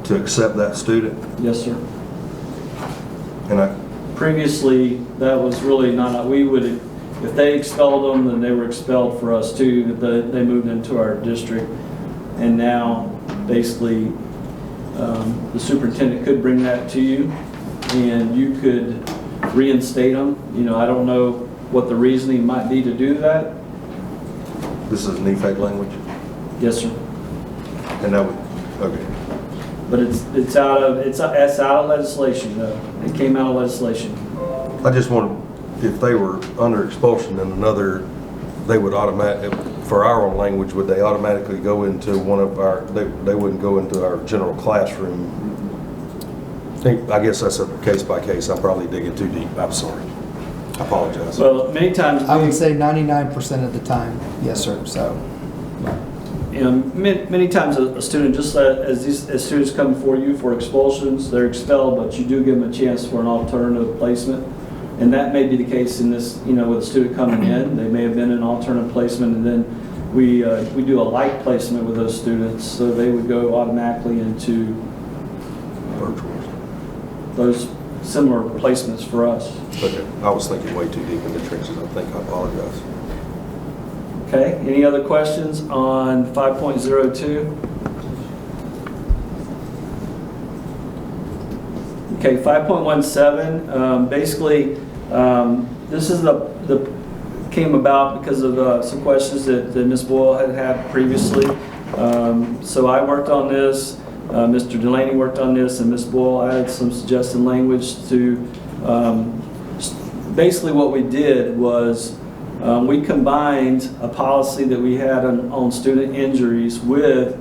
to accept that student. Yes, sir. And Previously, that was really not, we would, if they expelled them, then they were expelled for us too. They moved into our district. And now, basically, the superintendent could bring that to you, and you could reinstate them. You know, I don't know what the reasoning might be to do that. this is NEFAC language? Yes, sir. And that would, okay. But it's out of legislation, though. It came out of legislation. I just wanted, if they were under expulsion in another, they would for our own language, would they automatically go into one of our, they wouldn't go into our general classroom? I guess that's a case by case. I'm probably digging too deep. I'm sorry. I apologize. Well, many times. I would say 99% of the time, yes, sir, so. You know, many times a student, just as students come before you for expulsions, they're expelled, but you do give them a chance for an alternative placement. And that may be the case in this, you know, with a student coming in. They may have been in alternative placement, and then we do a light placement with those students, so they would go automatically into those similar placements for us. Okay. I was thinking way too deep in the trenches. I apologize. Okay, any other questions on 5.02? Okay, 5.17, basically, this is came about because of some questions that Ms. Boyle had previously. So I worked on this, Mr. Delaney worked on this, and Ms. Boyle added some suggested language to, basically what we did was we combined a policy that we had on student injuries with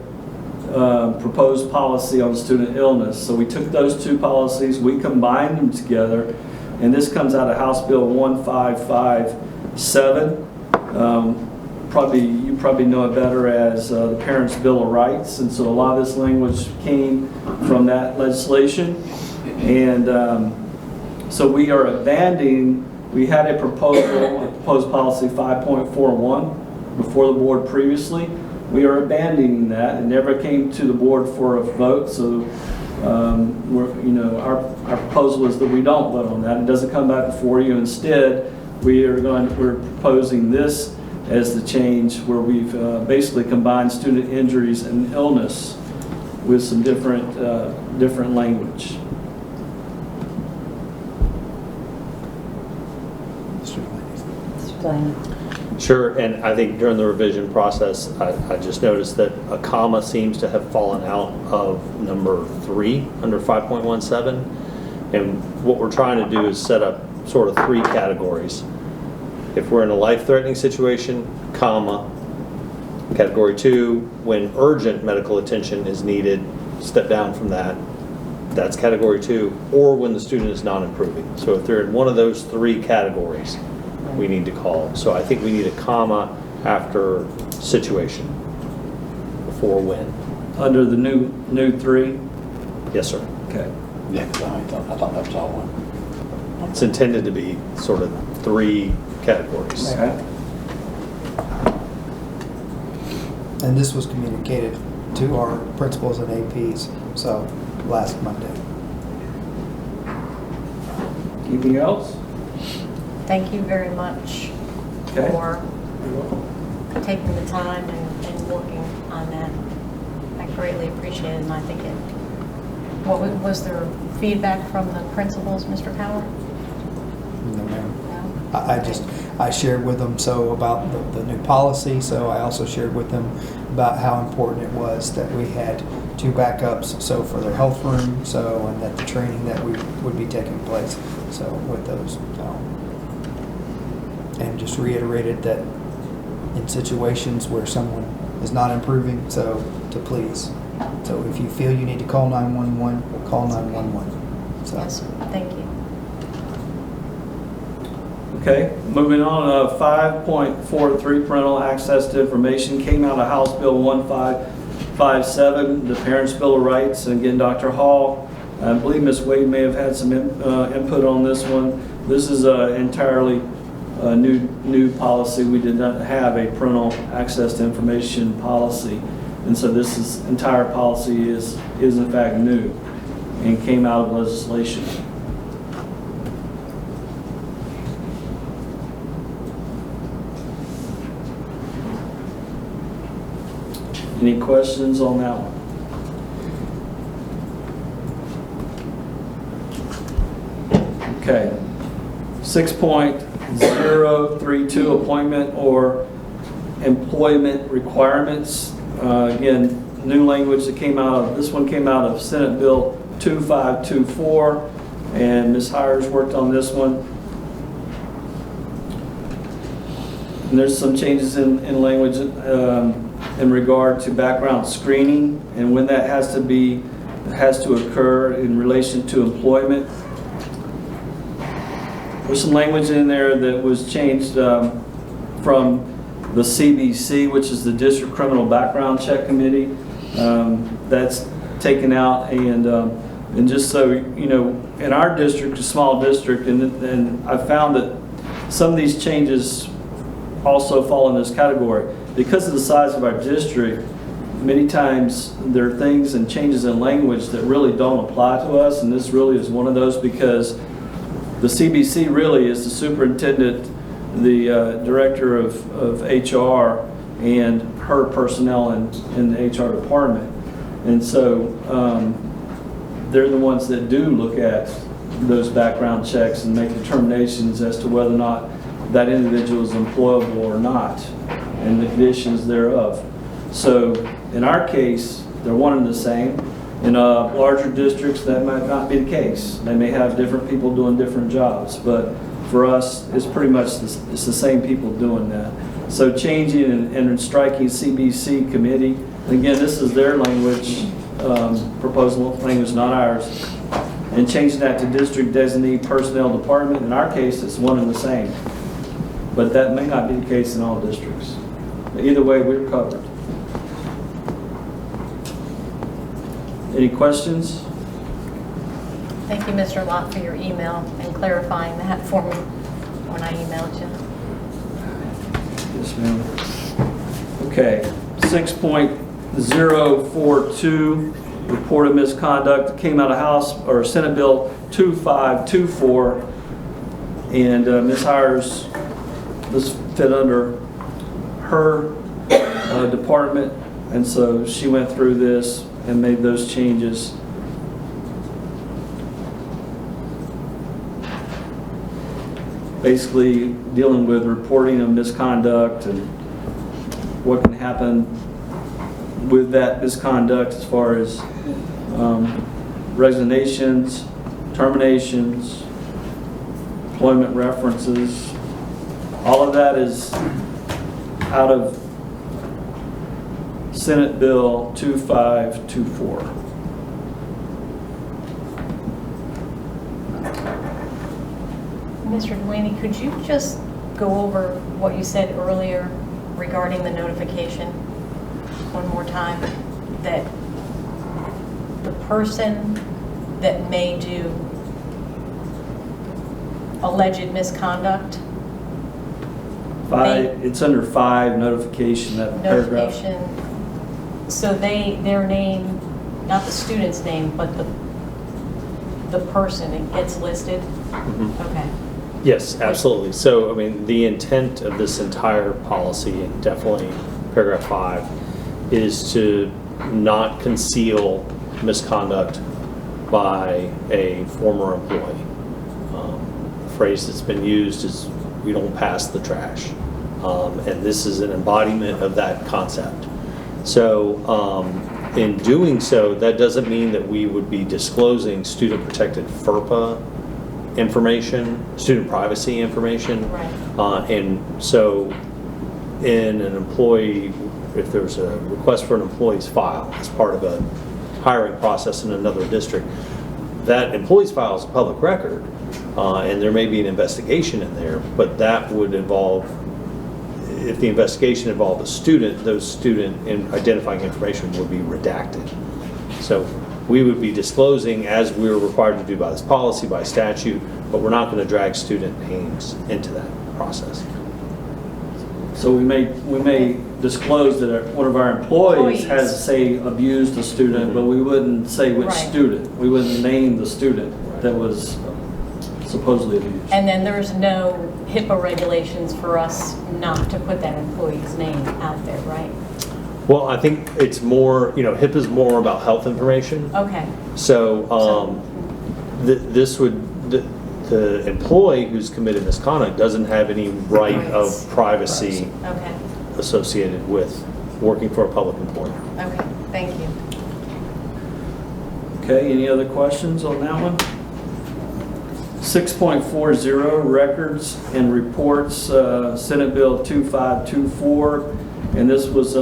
proposed policy on student illness. So we took those two policies, we combined them together, and this comes out of House Bill 1557. You probably know it better as the Parents' Bill of Rights, and so a lot of this language came from that legislation. And so we are abandoning. We had a proposed policy 5.41 before the board previously. We are abandoning that. It never came to the board for a vote, so our proposal is that we don't vote on that. It doesn't come back before you. Instead, we're proposing this as the change where we've basically combined student injuries and illness with some different language. Mr. Delaney. Sure, and I think during the revision process, I just noticed that a comma seems to have fallen out of number 3 under 5.17. And what we're trying to do is set up sort of 3 categories. If we're in a life-threatening situation, comma. Category 2, when urgent medical attention is needed, step down from that. That's category 2, or when the student is not improving. So if they're in one of those 3 categories, we need to call. So I think we need a comma after situation before when. Under the new 3? Yes, sir. Okay. Yeah, 'cause I thought that was all one. It's intended to be sort of 3 categories. Okay. And this was communicated to our principals and APs, so last Monday. Anything else? Thank you very much Okay. for taking the time and working on that. I greatly appreciate it, and I think it, was there feedback from the principals, Mr. Power? No, ma'am. No? I shared with them about the new policy, so I also shared with them about how important it was that we had 2 backups, so for their health room, and that the training that would be taking place, so with those. And just reiterated that in situations where someone is not improving, so to please. So if you feel you need to call 911, call 911. So. Yes, sir. Thank you. Okay, moving on, 5.43 parental access to information came out of House Bill 1557, the Parents' Bill of Rights. And again, Dr. Hall, I believe Ms. Wade may have had some input on this one. This is entirely new policy. We did not have a parental access to information policy. And so this entire policy is in fact new and came out of legislation. Any questions on that one? Okay. 6.032 appointment or employment requirements. Again, new language that came out of, this one came out of Senate Bill 2524, and Ms. Hires worked on this one. And there's some changes in language in regard to background screening and when that has to occur in relation to employment. There's some language in there that was changed from the CBC, which is the District Criminal Background Check Committee. That's taken out, and just so you know, in our district, a small district, and I found that some of these changes also fall in this category. Because of the size of our district, many times there are things and changes in language that really don't apply to us, and this really is one of those, because the CBC really is the superintendent, the director of HR, and her personnel in the HR department. And so they're the ones that do look at those background checks and make determinations as to whether or not that individual is employable or not, and the conditions thereof. So in our case, they're one and the same. In larger districts, that might not be the case. They may have different people doing different jobs, but for us, it's pretty much it's the same people doing that. So changing and striking CBC committee, again, this is their language, proposal language, not ours, and changing that to district designee personnel department. In our case, it's one and the same, but that may not be the case in all districts. Either way, we're covered. Any questions? Thank you, Mr. Lott, for your email and clarifying that for me when I emailed you. Yes, ma'am. Okay, 6.042, report of misconduct, came out of House or Senate Bill 2524, and Ms. Hires, this fit under her department, and so she went through this and made those changes. basically dealing with reporting of misconduct and what can happen with that misconduct as far as resignations, terminations, employment references. All of that is out of Senate Bill 2524. Mr. Delaney, could you just go over what you said earlier regarding the notification one more time? That the person that may do alleged misconduct, It's under 5, notification, that paragraph. notification, so their name, not the student's name, but the person, it gets listed? Okay. Yes, absolutely. So, I mean, the intent of this entire policy, and definitely paragraph 5, is to not conceal misconduct by a former employee. The phrase that's been used is, "we don't pass the trash." And this is an embodiment of that concept. So, in doing so, that doesn't mean that we would be disclosing student-protected FERPA information, student privacy information. Right. And so in an employee, if there's a request for an employee's file as part of a hiring process in another district, that employee's file is a public record, and there may be an investigation in there, but that would involve, if the investigation involved a student, those student identifying information would be redacted. So we would be disclosing, as we're required to do by this policy, by statute, but we're not going to drag student names into that process. So we may disclose that one of our employees has, say, abused a student, but we wouldn't say which Right. student. We wouldn't name the student that was supposedly abused. And then there's no HIPAA regulations for us not to put that employee's name out there, right? Well, I think it's more, HIPAA is more about health information. Okay. So the employee who's committed misconduct doesn't have any right of privacy Okay. associated with working for a public employer. Okay. Thank you. Okay, any other questions on that one? 6.40, records and reports, Senate Bill 2524, and this was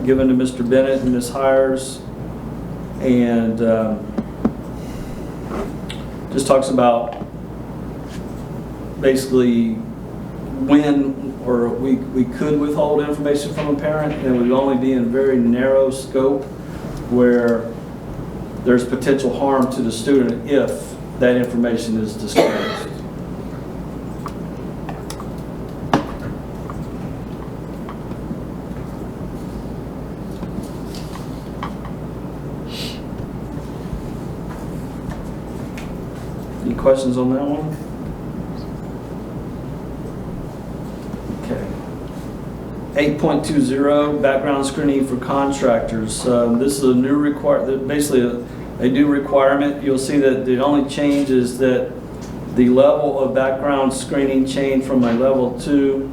given to Mr. Bennett and Ms. Hires, and just talks about basically when or we could withhold information from a parent, and it would only be in very narrow scope where there's potential harm to the student if that information is disclosed. Any questions on that one? Okay. 8.20, background screening for contractors. This is a new basically a new requirement. You'll see that the only change is that the level of background screening changed from a level 2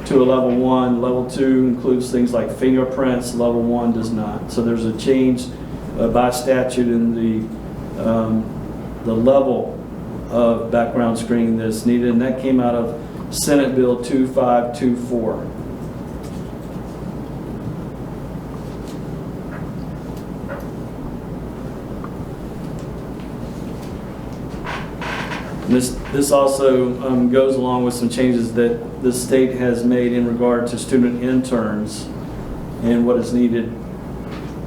to a level 1. Level 2 includes things like fingerprints, level 1 does not. So there's a change by statute in the level of background screening that's needed, and that came out of Senate Bill 2524. This also goes along with some changes that the state has made in regard to student interns and what is needed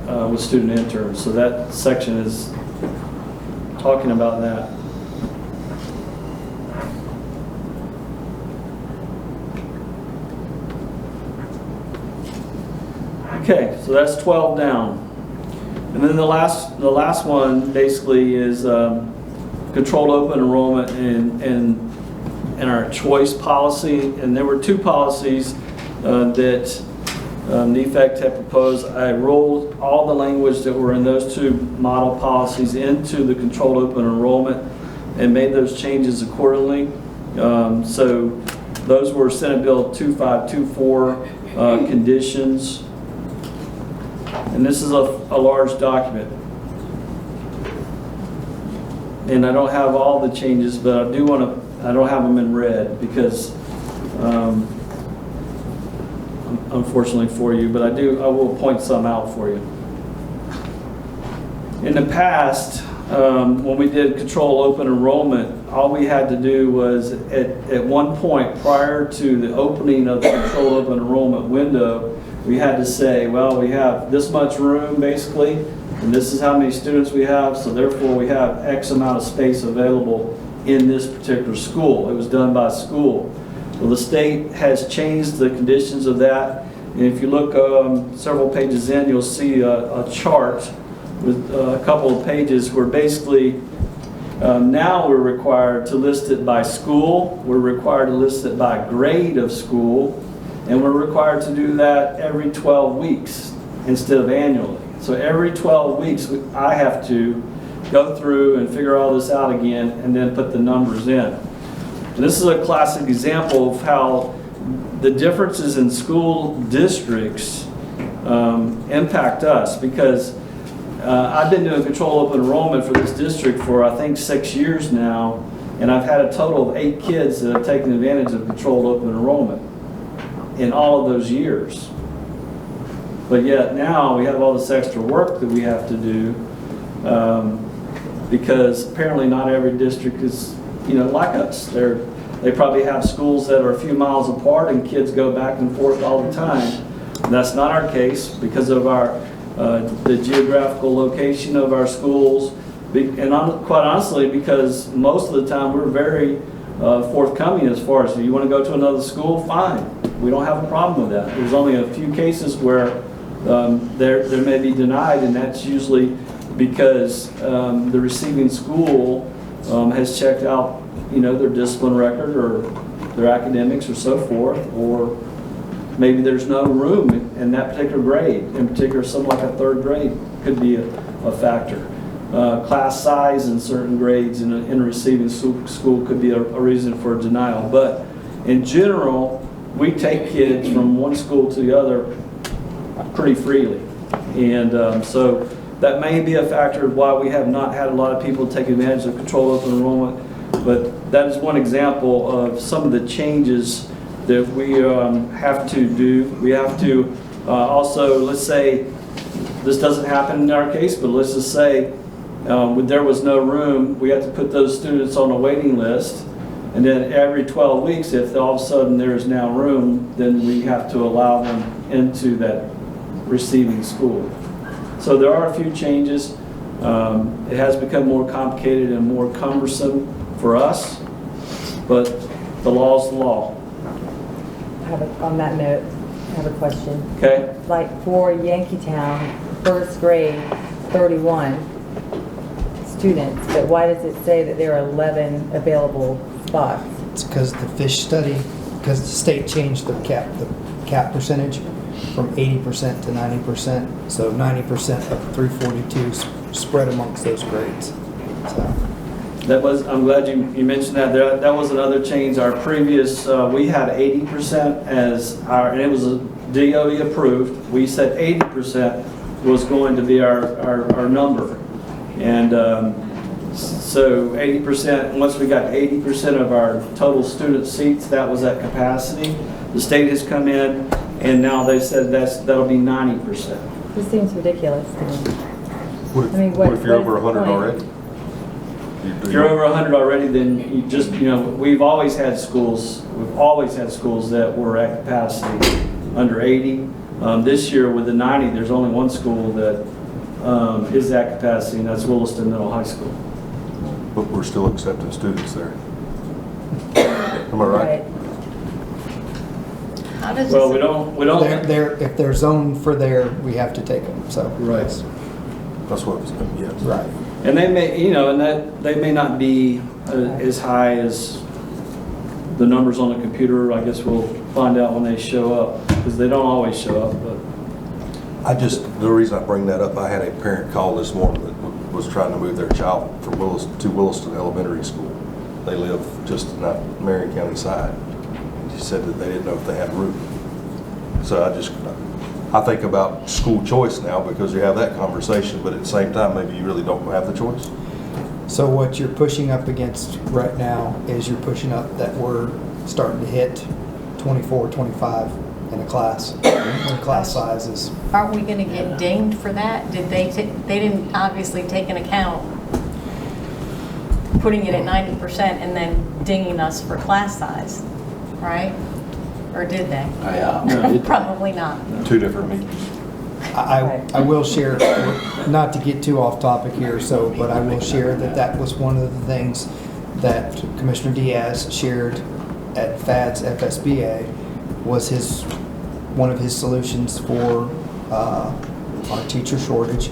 with student interns. So that section is talking about that. Okay, so that's 12 down. And then the last one basically is controlled open enrollment and our choice policy. And there were two policies that NEFAC had proposed. I rolled all the language that were in those two model policies into the controlled open enrollment and made those changes accordingly. So those were Senate Bill 2524 conditions. And this is a large document. And I don't have all the changes, but I don't have them in red because, unfortunately for you, but I will point some out for you. In the past, when we did control open enrollment, all we had to do was at one point prior to the opening of the control open enrollment window, we had to say, well, we have this much room basically, and this is how many students we have, so therefore we have X amount of space available in this particular school. It was done by school. Well, the state has changed the conditions of that, and if you look several pages in, you'll see a chart with a couple of pages where basically now we're required to list it by school, we're required to list it by grade of school, and we're required to do that every 12 weeks instead of annually. So every 12 weeks I have to go through and figure all this out again and then put the numbers in. And this is a classic example of how the differences in school districts impact us, because I've been doing control open enrollment for this district for I think 6 years now, and I've had a total of 8 kids that have taken advantage of controlled open enrollment in all of those years. But yet now we have all this extra work that we have to do because apparently not every district is, like us. They probably have schools that are a few miles apart and kids go back and forth all the time. And that's not our case because of the geographical location of our schools, and quite honestly, because most of the time we're very forthcoming as far as, if you want to go to another school, fine. We don't have a problem with that. There's only a few cases where there may be denied, and that's usually because the receiving school has checked out, their discipline record or their academics or so forth, or maybe there's no room in that particular grade. In particular, something like a 3rd grade could be a factor. Class size in certain grades in a receiving school could be a reason for denial. But in general, we take kids from one school to the other pretty freely. And so that may be a factor of why we have not had a lot of people take advantage of controlled open enrollment. But that is one example of some of the changes that we have to do. We have to also, let's say, this doesn't happen in our case, but let's just say when there was no room, we have to put those students on a waiting list. And then every 12 weeks, if all of a sudden there is now room, then we have to allow them into that receiving school. So there are a few changes. It has become more complicated and more cumbersome for us, but the law is the law. On that note, I have a question. Okay? Like for Yankeetown, 1st grade, 31 students, but why does it say that there are 11 available spots? It's because the fish study, because the state changed the cap percentage from 80% to 90%. So 90% of 342 spread amongst those grades. So. I'm glad you mentioned that. That was another change. Our previous, we had 80% as our, and it was a DOE approved. We said 80% was going to be our number. And so 80%, once we got 80% of our total student seats, that was at capacity. The state has come in and now they said that'll be 90%. This seems ridiculous to me. What if you're over 100 already? If you're over 100 already, then you just, we've always had schools that were at capacity under 80. This year with the 90, there's only one school that is at capacity, and that's Williston Middle High School. But we're still accepting students there. Am I right? How does Well, this- we don't. If they're zoned for there, we have to take them. So Right. That's what it's, yes. Right. And they may, and that they may not be as high as the numbers on the computer. I guess we'll find out when they show up, because they don't always show up. But The reason I bring that up, I had a parent call this morning that was trying to move their child from Williston to Williston Elementary School. they live just on that Marion County side. She said that they didn't know if they had room. So I think about school choice now because you have that conversation, but at the same time, maybe you really don't have the choice. So what you're pushing up against right now is you're pushing up that we're starting to hit 24, 25 in a class, when class sizes. Aren't we going to get dinged for that? They didn't obviously take into account putting it at 90% and then dinging us for class size, right? Or did they? Probably not. Two different meetings. I will share, not to get too off topic here, but I will share that was one of the things that Commissioner Diaz shared at FAD's FSBA was one of his solutions for our teacher shortage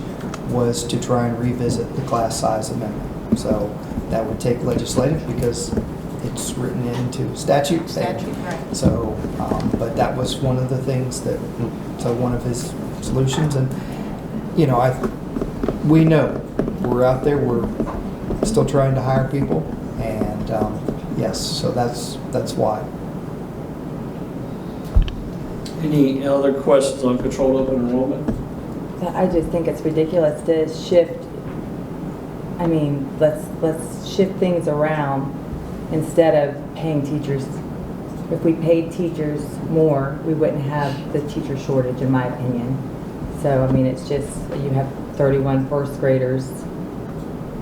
was to try and revisit the class size amendment. So that would take legislative because it's written into statute. Right. So, but that was one of the things one of his solutions. And, we know we're out there, we're still trying to hire people. And, yes, so that's why. Any other questions on controlled open enrollment? I just think it's ridiculous to shift, let's shift things around instead of paying teachers. If we paid teachers more, we wouldn't have the teacher shortage, in my opinion. So, it's just, you have 31 first graders.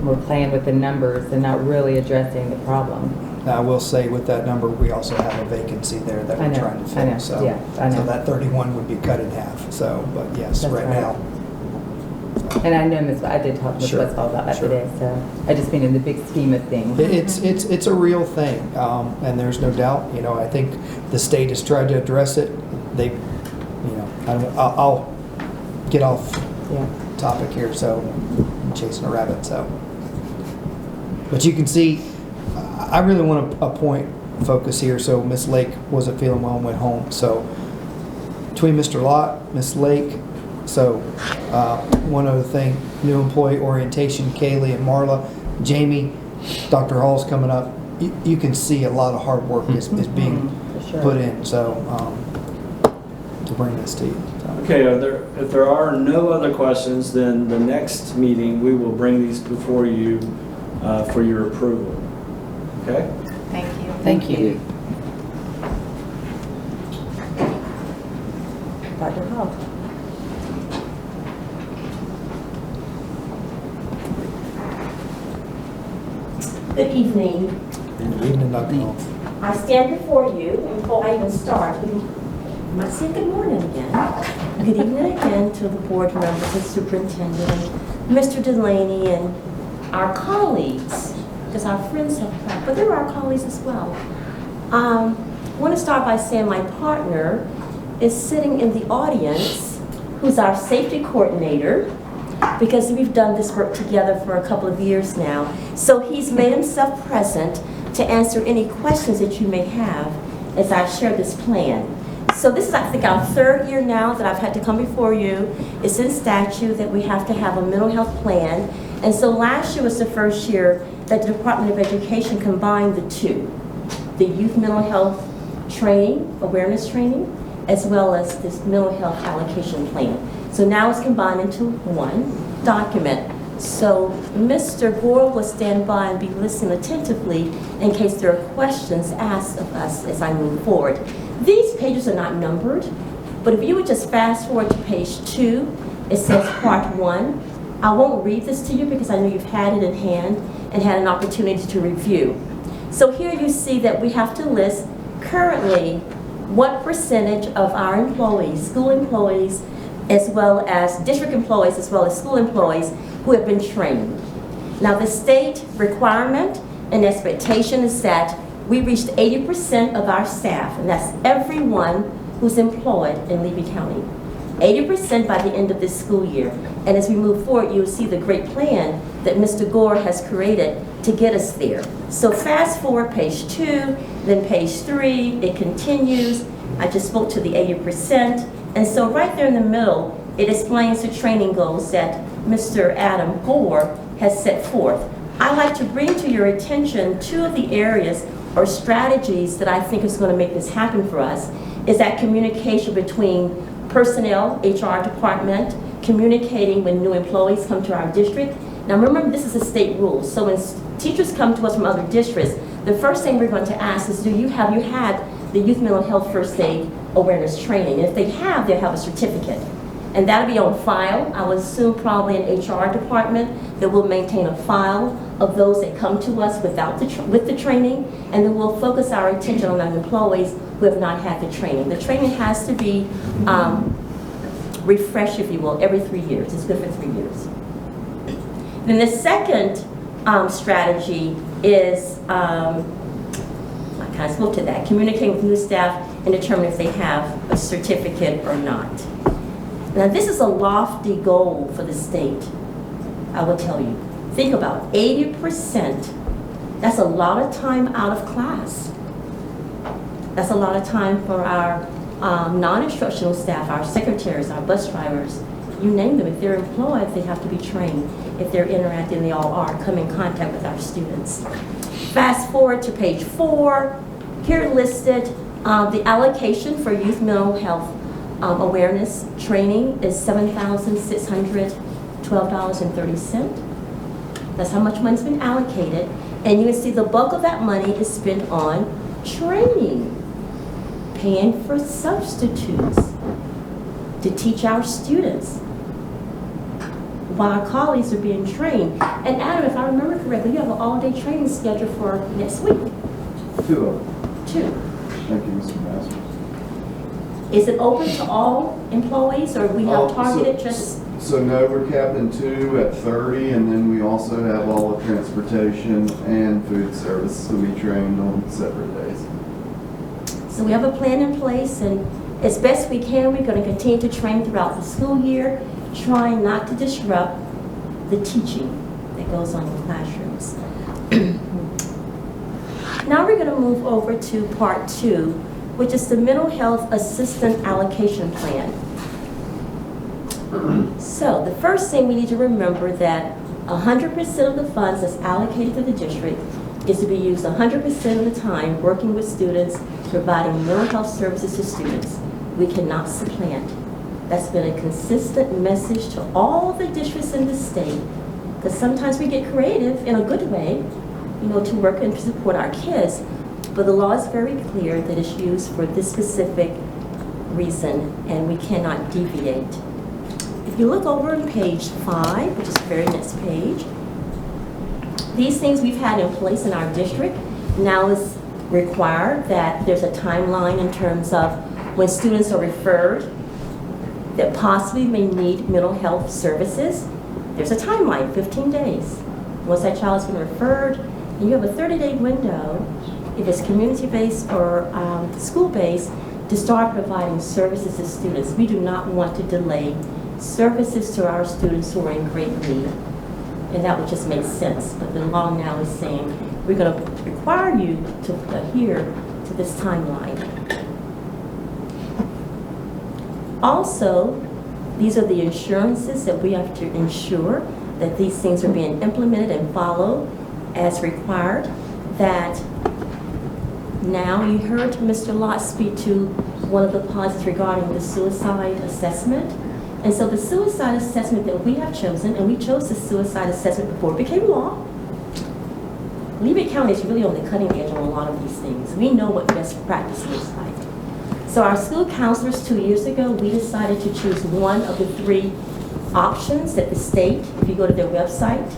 We're playing with the numbers and not really addressing the problem. Now, I will say with that number, we also have a vacancy there that I we're know, trying to fill. I know, So, yeah, I know. so that 31 would be cut in half. So, but yes, That's right right. now. And I know I did talk to Ms. Sure, Westfall about that sure. today, so I just mean in the big scheme of things. It's a real thing, and there's no doubt. I think the state has tried to address it. I'll get off topic here, so I'm chasing a rabbit. So, but you can see, I really want to focus here. So Miss Lake wasn't feeling well and went home. So between Mr. Lott, Miss Lake. So, one other thing, new employee orientation, Kaylee and Marla, Jamie, Dr. Hall's coming up. You can see a lot of hard work is being For sure. put in, so, to bring this to you. So. Okay, if there are no other questions, then the next meeting, we will bring these before you for your approval. Okay? Thank you. Thank you. Dr. Hall. Good evening. Good evening, Dr. Hall. I stand before you, and before I even start, I might say good morning again. Good evening again to the board members and superintendent, and Mr. Delaney, and our colleagues, because our friends have left, but they're our colleagues as well. I want to start by saying my partner is sitting in the audience, who's our safety coordinator, because we've done this work together for a couple of years now. So he's made himself present to answer any questions that you may have as I share this plan. So this is, I think, our third year now that I've had to come before you. It's in statute that we have to have a mental health plan. And so last year was the first year that the Department of Education combined the two, the youth mental health training, awareness training, as well as this mental health allocation plan. So now it's combined into one document. So Mr. Gore will stand by and be listening attentively in case there are questions asked of us as I move forward. These pages are not numbered, but if you would just fast forward to page 2, it says part 1. I won't read this to you because I know you've had it in hand and had an opportunity to review. So here you see that we have to list currently what percentage of our employees, school employees, as well as district employees, as well as school employees who have been trained. Now the state requirement and expectation is that we reached 80% of our staff, and that's everyone who's employed in Levy County. 80% by the end of this school year. And as we move forward, you'll see the great plan that Mr. Gore has created to get us there. So fast forward page 2, then page 3, it continues. I just spoke to the 80%. And so right there in the middle, it explains the training goals that Mr. Adam Gore has set forth. I'd like to bring to your attention two of the areas or strategies that I think is going to make this happen for us, is that communication between personnel, HR department, communicating when new employees come to our district. Now remember, this is a state rule, so when teachers come to us from other districts, the first thing we're going to ask is, have you had the youth mental health first aid awareness training? And if they have, they'll have a certificate. And that'll be on file. I would assume probably an HR department that will maintain a file of those that come to us with the training, and then we'll focus our attention on our employees who have not had the training. The training has to be refreshed, if you will, every 3 years. It's good for 3 years. Then the second strategy is, I kind of spoke to that, communicating with new staff and determine if they have a certificate or not. Now this is a lofty goal for the state, I will tell you. Think about 80%, that's a lot of time out of class. That's a lot of time for our non-instructional staff, our secretaries, our bus drivers, you name them. If they're employed, they have to be trained. If they're interacting, they all are, come in contact with our students. Fast forward to page 4, here listed the allocation for youth mental health awareness training is $7,612.30. That's how much money's been allocated. And you can see the bulk of that money is spent on training, paying for substitutes to teach our students while our colleagues are being trained. And Adam, if I remember correctly, you have an all-day training schedule for next week. 2 of them. 2. Thank you, Mr. Masters. Is it open to all employees, or we have targeted just? So no, we're capped in 2 at 30, and then we also have all of transportation and food service to be trained on separate days. So we have a plan in place, and as best we can, we're going to continue to train throughout the school year, trying not to disrupt the teaching that goes on in classrooms. Now we're going to move over to part 2, which is the mental health assistant allocation plan. So the first thing we need to remember that 100% of the funds that's allocated to the district is to be used 100% of the time working with students, providing mental health services to students. We cannot supplant. That's been a consistent message to all the districts in the state, because sometimes we get creative in a good way, you know, to work and to support our kids, but the law is very clear that it's used for this specific reason, and we cannot deviate. If you look over on page 5, which is the very next page, these things we've had in place in our district. Now it's required that there's a timeline in terms of when students are referred that possibly may need mental health services. There's a timeline, 15 days. Once that child has been referred, and you have a 30-day window, if it's community-based or school-based, to start providing services to students. We do not want to delay services to our students who are in great need. And that would just make sense. But the law now is saying we're going to require you to adhere to this timeline. Also, these are the assurances that we have to ensure that these things are being implemented and followed as required. That now you heard Mr. Lott speak to one of the policies regarding the suicide assessment. And so the suicide assessment that we have chosen, and we chose the suicide assessment before it became law. Levy County is really on the cutting edge on a lot of these things. We know what best practice looks like. So our school counselors 2 years ago, we decided to choose one of the 3 options that the state, if you go to their website,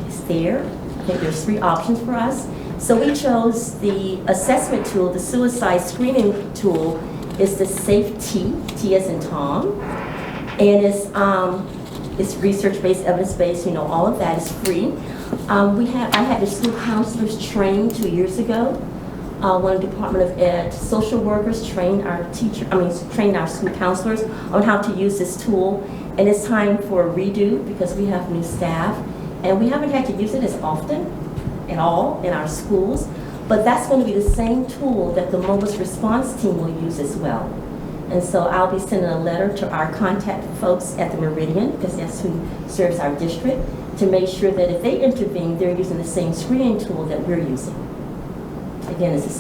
is there. I think there's 3 options for us. So we chose the assessment tool, the suicide screening tool is the SAFE-T, T as in Tom. And it's research-based, evidence-based, you know, all of that is free. I had the school counselors trained 2 years ago. One Department of Ed social workers trained our trained our school counselors on how to use this tool. And it's time for a redo because we have new staff. And we haven't had to use it as often at all in our schools. But that's going to be the same tool that the MOBIS response team will use as well. And so I'll be sending a letter to our contact folks at the Meridian, because that's who serves our district, to make sure that if they intervene, they're using the same screening tool that we're using. Again, it's a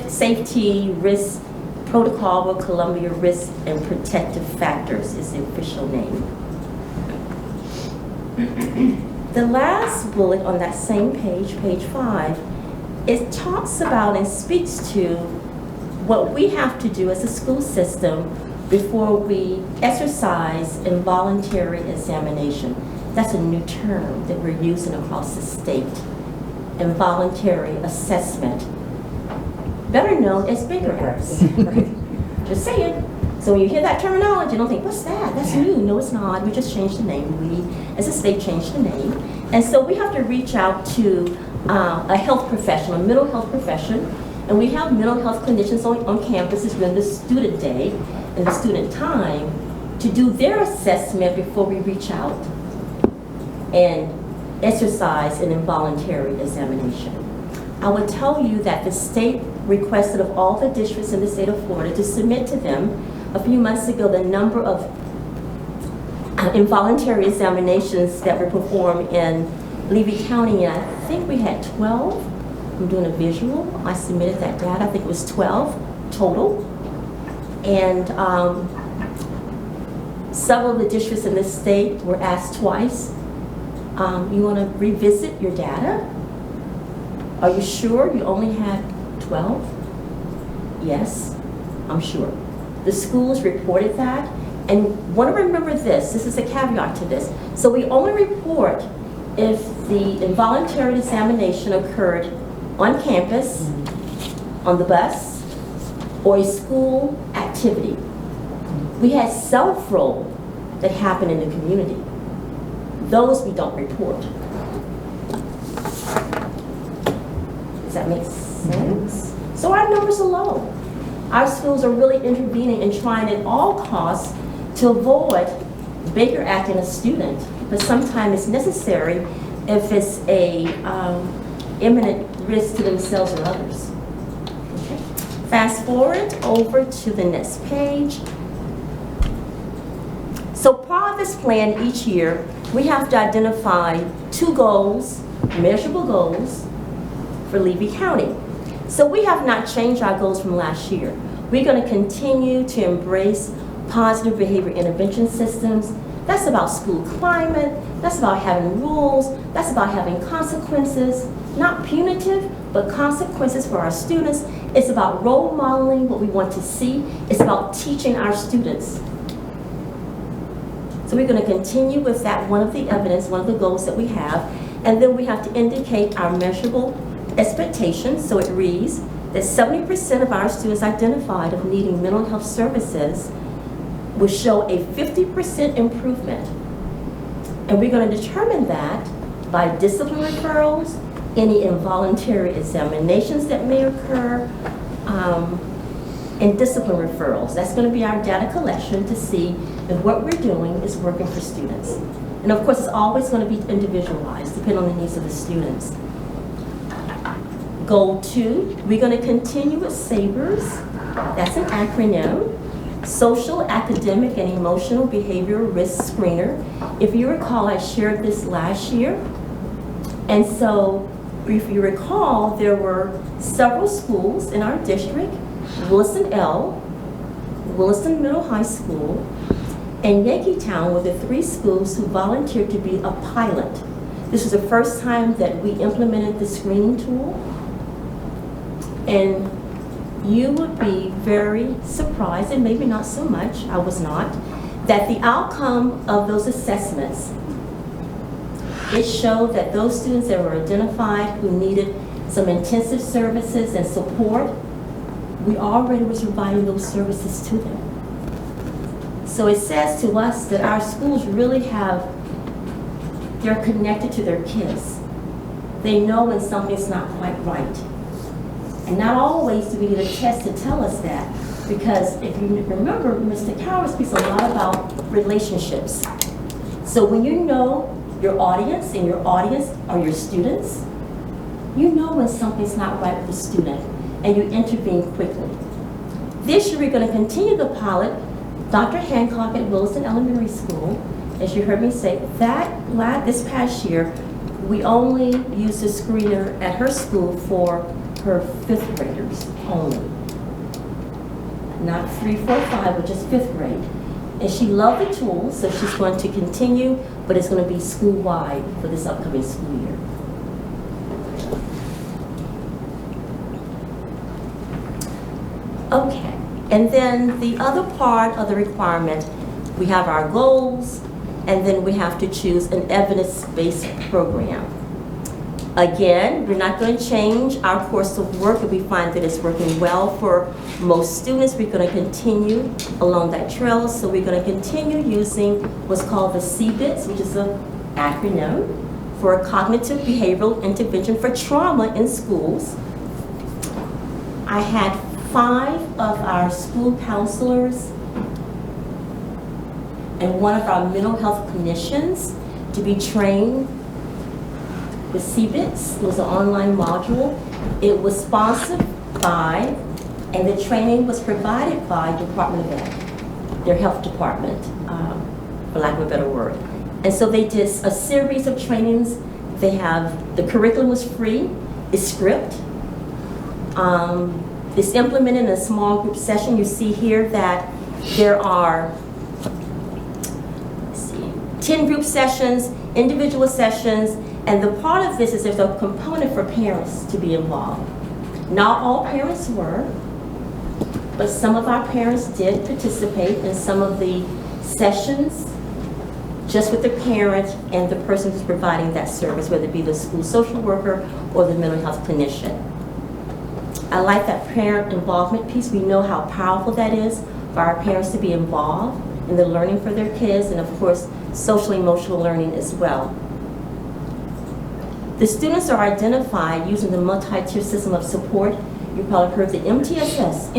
safety risk protocol with Columbia Risk and Protective Factors is the official name. The last bullet on that same page, page 5, it talks about and speaks to what we have to do as a school system before we exercise involuntary examination. That's a new term that we're using across the state. Involuntary assessment, better known as bigger apps. Just saying. So when you hear that terminology, don't think, what's that? That's new. No, it's not. We just changed the name. We, as a state, changed the name. And so we have to reach out to a health professional, a mental health profession, and we have mental health clinicians on campuses during the student day and the student time to do their assessment before we reach out and exercise an involuntary examination. I would tell you that the state requested of all the districts in the state of Florida to submit to them a few months ago the number of involuntary examinations that were performed in Levy County, and I think we had 12. I'm doing a visual. I submitted that data. I think it was 12 total. And several of the districts in this state were asked twice, you want to revisit your data? Are you sure you only had 12? Yes, I'm sure. The schools reported that, and want to remember this is a caveat to this. So we only report if the involuntary examination occurred on campus, on the bus, or a school activity. We had several that happened in the community. Those we don't report. Does that make sense? So our numbers are low. Our schools are really intervening and trying at all costs to avoid Baker acting a student, but sometimes it's necessary if it's a imminent risk to themselves or others. Okay. Fast forward over to the next page. So part of this plan each year, we have to identify 2 goals, measurable goals, for Levy County. So we have not changed our goals from last year. We're going to continue to embrace positive behavior intervention systems. That's about school climate, that's about having rules, that's about having consequences, not punitive, but consequences for our students. It's about role modeling what we want to see. It's about teaching our students. So we're going to continue with that, one of the evidence, one of the goals that we have, and then we have to indicate our measurable expectations. So it reads that 70% of our students identified of needing mental health services will show a 50% improvement. And we're going to determine that by discipline referrals, any involuntary examinations that may occur, and discipline referrals. That's going to be our data collection to see if what we're doing is working for students. And of course, it's always going to be individualized, depending on the needs of the students. Goal 2, we're going to continue with SABRS. That's an acronym. Social, Academic, and Emotional Behavioral Risk Screener. If you recall, I shared this last year. And so, if you recall, there were several schools in our district, Williston L, Williston Middle High School, and Yankeetown were the 3 schools who volunteered to be a pilot. This was the first time that we implemented the screening tool. And you would be very surprised, and maybe not so much, I was not, that the outcome of those assessments, it showed that those students that were identified who needed some intensive services and support, we already was providing those services to them. So it says to us that our schools really they're connected to their kids. They know when something's not quite right. And not always do we need a test to tell us that, because if you remember, Mr. Coward speaks a lot about relationships. So when you know your audience, and your audience are your students, you know when something's not right with the student, and you intervene quickly. This year, we're going to continue the pilot. Dr. Hancock at Williston Elementary School, as you heard me say, this past year, we only used a screener at her school for her 5th graders only. Not 3, 4, 5, but just 5th grade. And she loved the tool, so she's going to continue, but it's going to be school-wide for this upcoming school year. Okay, and then the other part of the requirement, we have our goals, and then we have to choose an evidence-based program. Again, we're not going to change our course of work if we find that it's working well for most students. We're going to continue along that trail, so we're going to continue using what's called the CBITS, which is an acronym for Cognitive Behavioral Intervention for Trauma in Schools. I had 5 of our school counselors and 1 of our mental health clinicians to be trained with CBITS. It was an online module. It was sponsored by, and the training was provided by Department of Ed, their health department, for lack of a better word. And so they did a series of trainings. The curriculum was free, it's script. It's implemented in a small group session. You see here that there are 10 group sessions, individual sessions, and the part of this is there's a component for parents to be involved. Not all parents were, but some of our parents did participate in some of the sessions just with the parent and the person who's providing that service, whether it be the school social worker or the mental health clinician. I like that parent involvement piece. We know how powerful that is for our parents to be involved in the learning for their kids, and of course, social emotional learning as well. The students are identified using the multi-tier system of support. You probably heard the MTSS.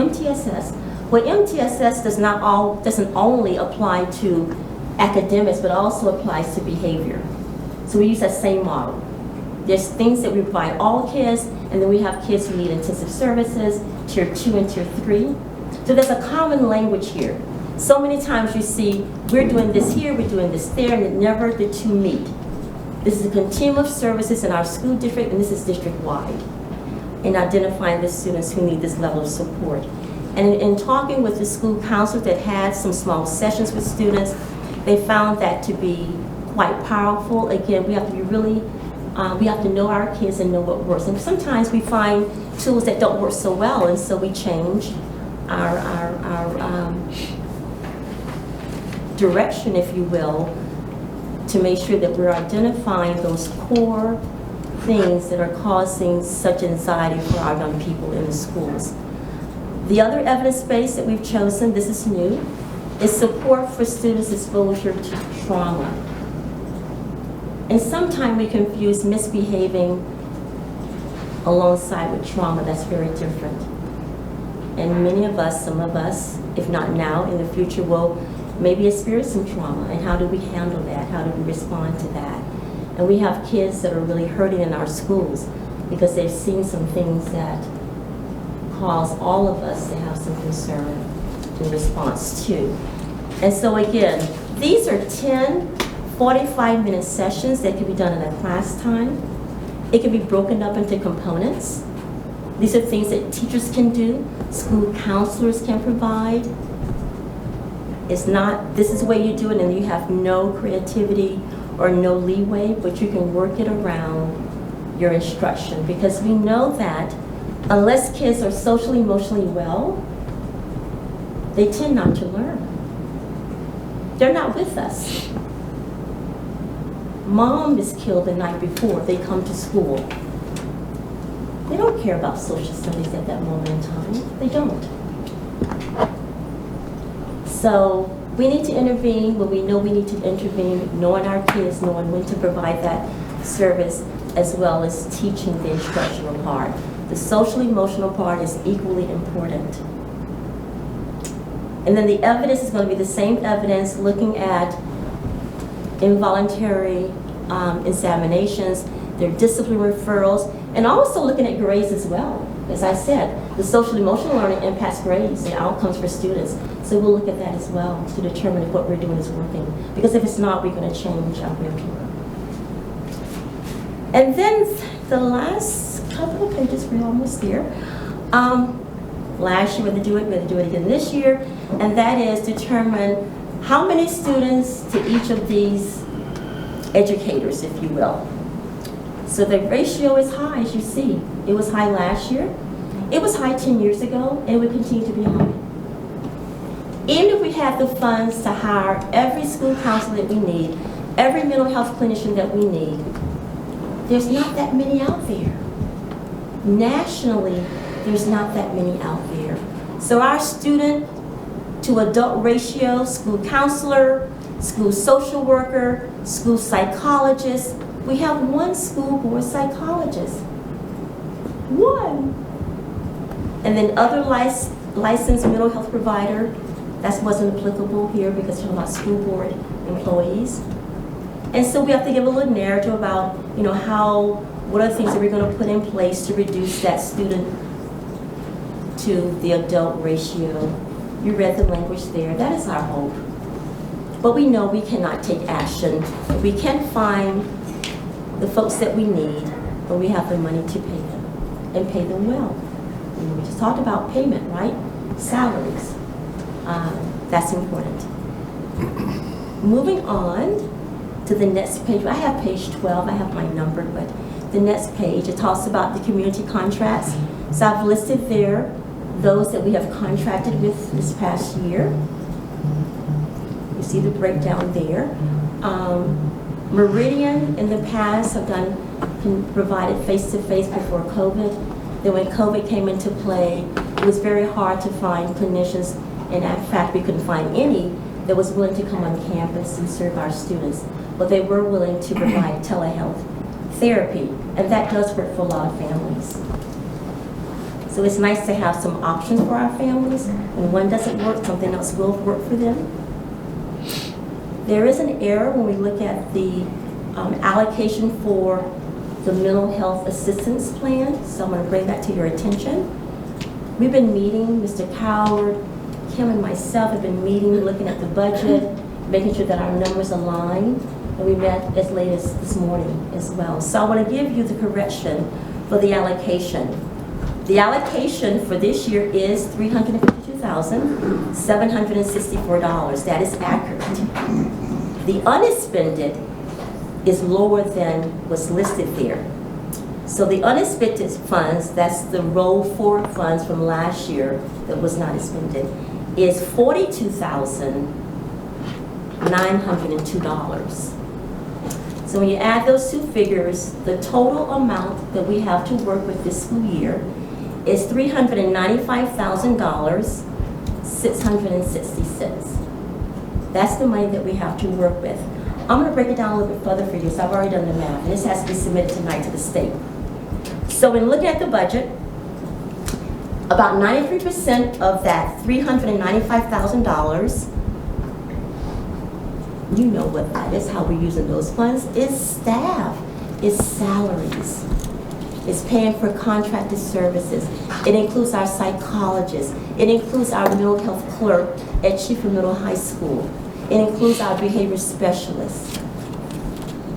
Well, MTSS doesn't only apply to academics, but also applies to behavior. So we use that same model. There's things that we provide all kids, and then we have kids who need intensive services, tier 2 and tier 3. So there's a common language here. So many times you see, we're doing this here, we're doing this there, and never the two meet. This is a continuum of services in our school district, and this is district-wide, in identifying the students who need this level of support. And in talking with the school counselors that had some small sessions with students, they found that to be quite powerful. Again, we have to be really, we have to know our kids and know what works. And sometimes we find tools that don't work so well, and so we change our direction, if you will, to make sure that we're identifying those core things that are causing such anxiety for our young people in the schools. The other evidence base that we've chosen, this is new, is support for students' exposure to trauma. And sometimes we confuse misbehaving alongside with trauma. That's very different. And many of us, some of us, if not now, in the future, will maybe experience some trauma. And how do we handle that? How do we respond to that? And we have kids that are really hurting in our schools because they've seen some things that cause all of us to have some concern in response to. And so again, these are 10 45-minute sessions that can be done in a class time. It can be broken up into components. These are things that teachers can do, school counselors can provide. It's not, this is the way you do it, and you have no creativity or no leeway, but you can work it around your instruction, because we know that unless kids are socially, emotionally well, they tend not to learn. They're not with us. Mom is killed the night before they come to school. They don't care about social studies at that moment in time. They don't. So we need to intervene when we know we need to intervene, knowing our kids, knowing when to provide that service, as well as teaching the instructional part. The social emotional part is equally important. And then the evidence is going to be the same evidence looking at involuntary examinations, their discipline referrals, and also looking at grades as well. As I said, The social emotional learning impacts grades and outcomes for students. So we'll look at that as well to determine if what we're doing is working. Because if it's not, we're going to change our curriculum. And then the last couple of pages, we're almost there. Last year, we're going to do it again this year, and that is determine how many students to each of these educators, if you will. So the ratio is high, as you see. It was high last year. It was high 10 years ago, and it will continue to be high. Even if we have the funds to hire every school counselor that we need, every mental health clinician that we need, there's not that many out there. Nationally, there's not that many out there. So our student to adult ratio, school counselor, school social worker, school psychologist, we have one school board psychologist. One. And then other licensed mental health provider, that wasn't applicable here because we're talking about school board employees. And so we have to give a little narrative about, you know, what are the things that we're going to put in place to reduce that student to the adult ratio. You read the language there. That is our hope. But we know we cannot take action. We can't find the folks that we need, but we have the money to pay them and pay them well. And we just talked about payment, right? Salaries. That's important. Moving on to the next page. I have page 12. I have my number, but the next page, it talks about the community contracts. So I've listed there those that we have contracted with this past year. You see the breakdown there. Meridian in the past have provided face-to-face before COVID. Then when COVID came into play, it was very hard to find clinicians, and in fact, we couldn't find any that was willing to come on campus and serve our students. But they were willing to provide telehealth therapy, and that does work for a lot of families. So it's nice to have some options for our families. When one doesn't work, something else will work for them. There is an error when we look at the allocation for the mental health assistance plan, so I'm going to bring that to your attention. We've been meeting, Mr. Coward, Kim and myself have been meeting, looking at the budget, making sure that our numbers align, and we met as late as this morning as well. So I want to give you the correction for the allocation. The allocation for this year is $352,764. That is accurate. The unexpended is lower than what's listed there. So the unexpended funds, that's the roll forward funds from last year that was not expended, is $42,902. So when you add those two figures, the total amount that we have to work with this school year is $395,666. That's the money that we have to work with. I'm going to break it down a little bit further for you, so I've already done the math, and this has to be submitted tonight to the state. So when looking at the budget, about 93% of that $395,000, you know what that is, how we're using those funds, is staff, is salaries. It's paying for contracted services. It includes our psychologists. It includes our mental health clerk at Chief of Middle High School. It includes our behavior specialists.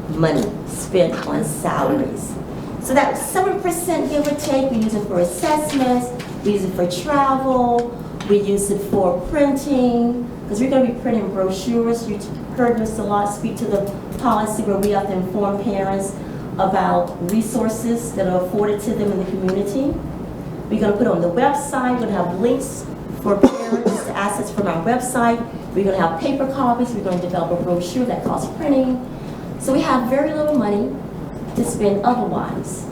Money spent on salaries. So that 7% give or take, we use it for assessments, we use it for travel, we use it for printing, because we're going to be printing brochures. You heard Mr. Lott speak to the policy where we have to inform parents about resources that are afforded to them in the community. We're going to put it on the website. We're going to have links for parents to access from our website. We're going to have paper copies. We're going to develop a brochure that costs printing. So we have very little money to spend otherwise.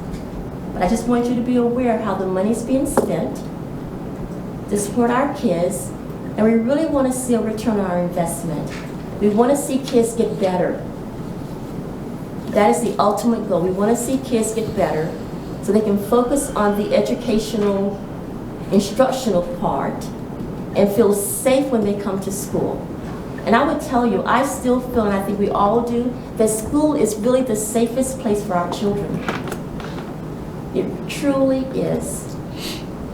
But I just want you to be aware of how the money is being spent to support our kids. And we really want to see a return on our investment. We want to see kids get better. That is the ultimate goal. We want to see kids get better so they can focus on the educational, instructional part and feel safe when they come to school. And I would tell you, I still feel, and I think we all do, that school is really the safest place for our children. It truly is.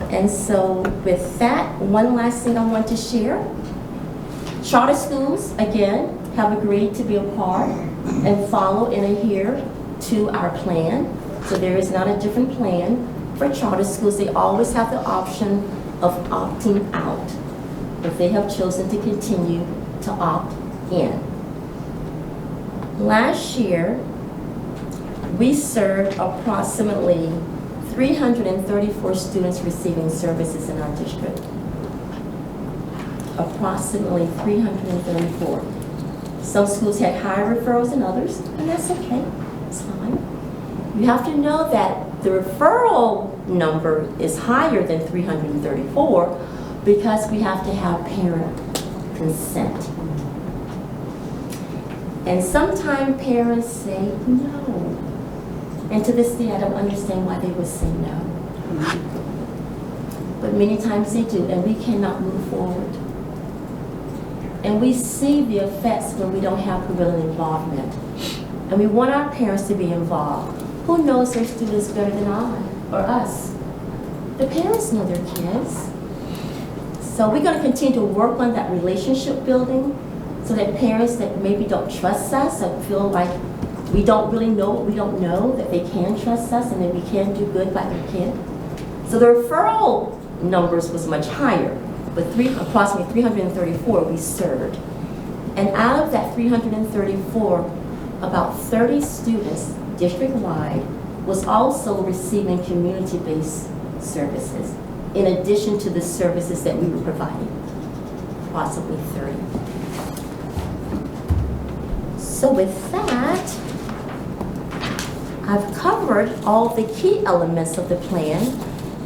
And so with that, one last thing I want to share. Charter schools, again, have agreed to be a part and follow and adhere to our plan. So there is not a different plan for charter schools. They always have the option of opting out if they have chosen to continue to opt in. Last year, we served approximately 334 students receiving services in our district. Approximately 334. Some schools had higher referrals than others, and that's okay, it's fine. You have to know that the referral number is higher than 334 because we have to have parent consent. And sometimes parents say no. And to this day, I don't understand why they would say no. But many times they do, and we cannot move forward. And we see the effects when we don't have parental involvement. And we want our parents to be involved. Who knows their students better than I or us? The parents know their kids. So we're going to continue to work on that relationship building so that parents that maybe don't trust us or feel like we don't really know what we don't know, that they can trust us and that we can do good by their kid. So the referral numbers was much higher, but approximately 334 we served. And out of that 334, about 30 students district-wide was also receiving community-based services, in addition to the services that we were providing, possibly 30. So with that, I've covered all the key elements of the plan.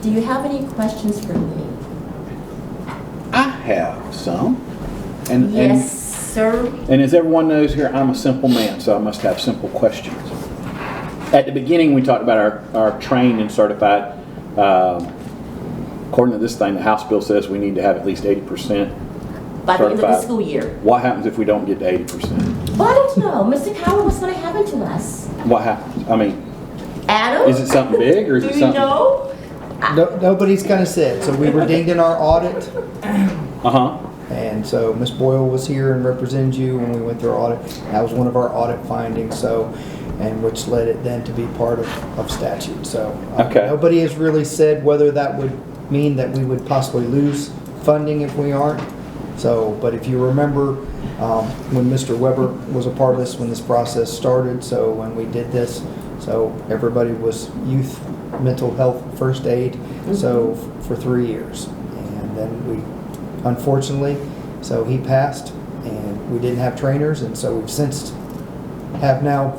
Do you have any questions for me? I have some. And, Yes, sir. And as everyone knows here, I'm a simple man, so I must have simple questions. At the beginning, we talked about our trained and certified. According to this thing, the House bill says we need to have at least 80% By the end of the certified. school year. What happens if we don't get to 80%? Well, I don't know. Mr. Cowell, what's going to happen to us? What happens? I mean, Adam? is it something big or is Do it you something? know? Nobody's kind of said. So we were dinged in our audit. Uh-huh. And so Ms. Boyle was here and represented you when we went through our audit. That was one of our audit findings, so, and which led it then to be part of statute. So Okay. nobody has really said whether that would mean that we would possibly lose funding if we aren't. So, but if you remember, when Mr. Weber was a part of this, when this process started, so when we did this, so everybody was youth mental health first aid, so for 3 years. And then we, unfortunately, so he passed and we didn't have trainers, and so we've since have now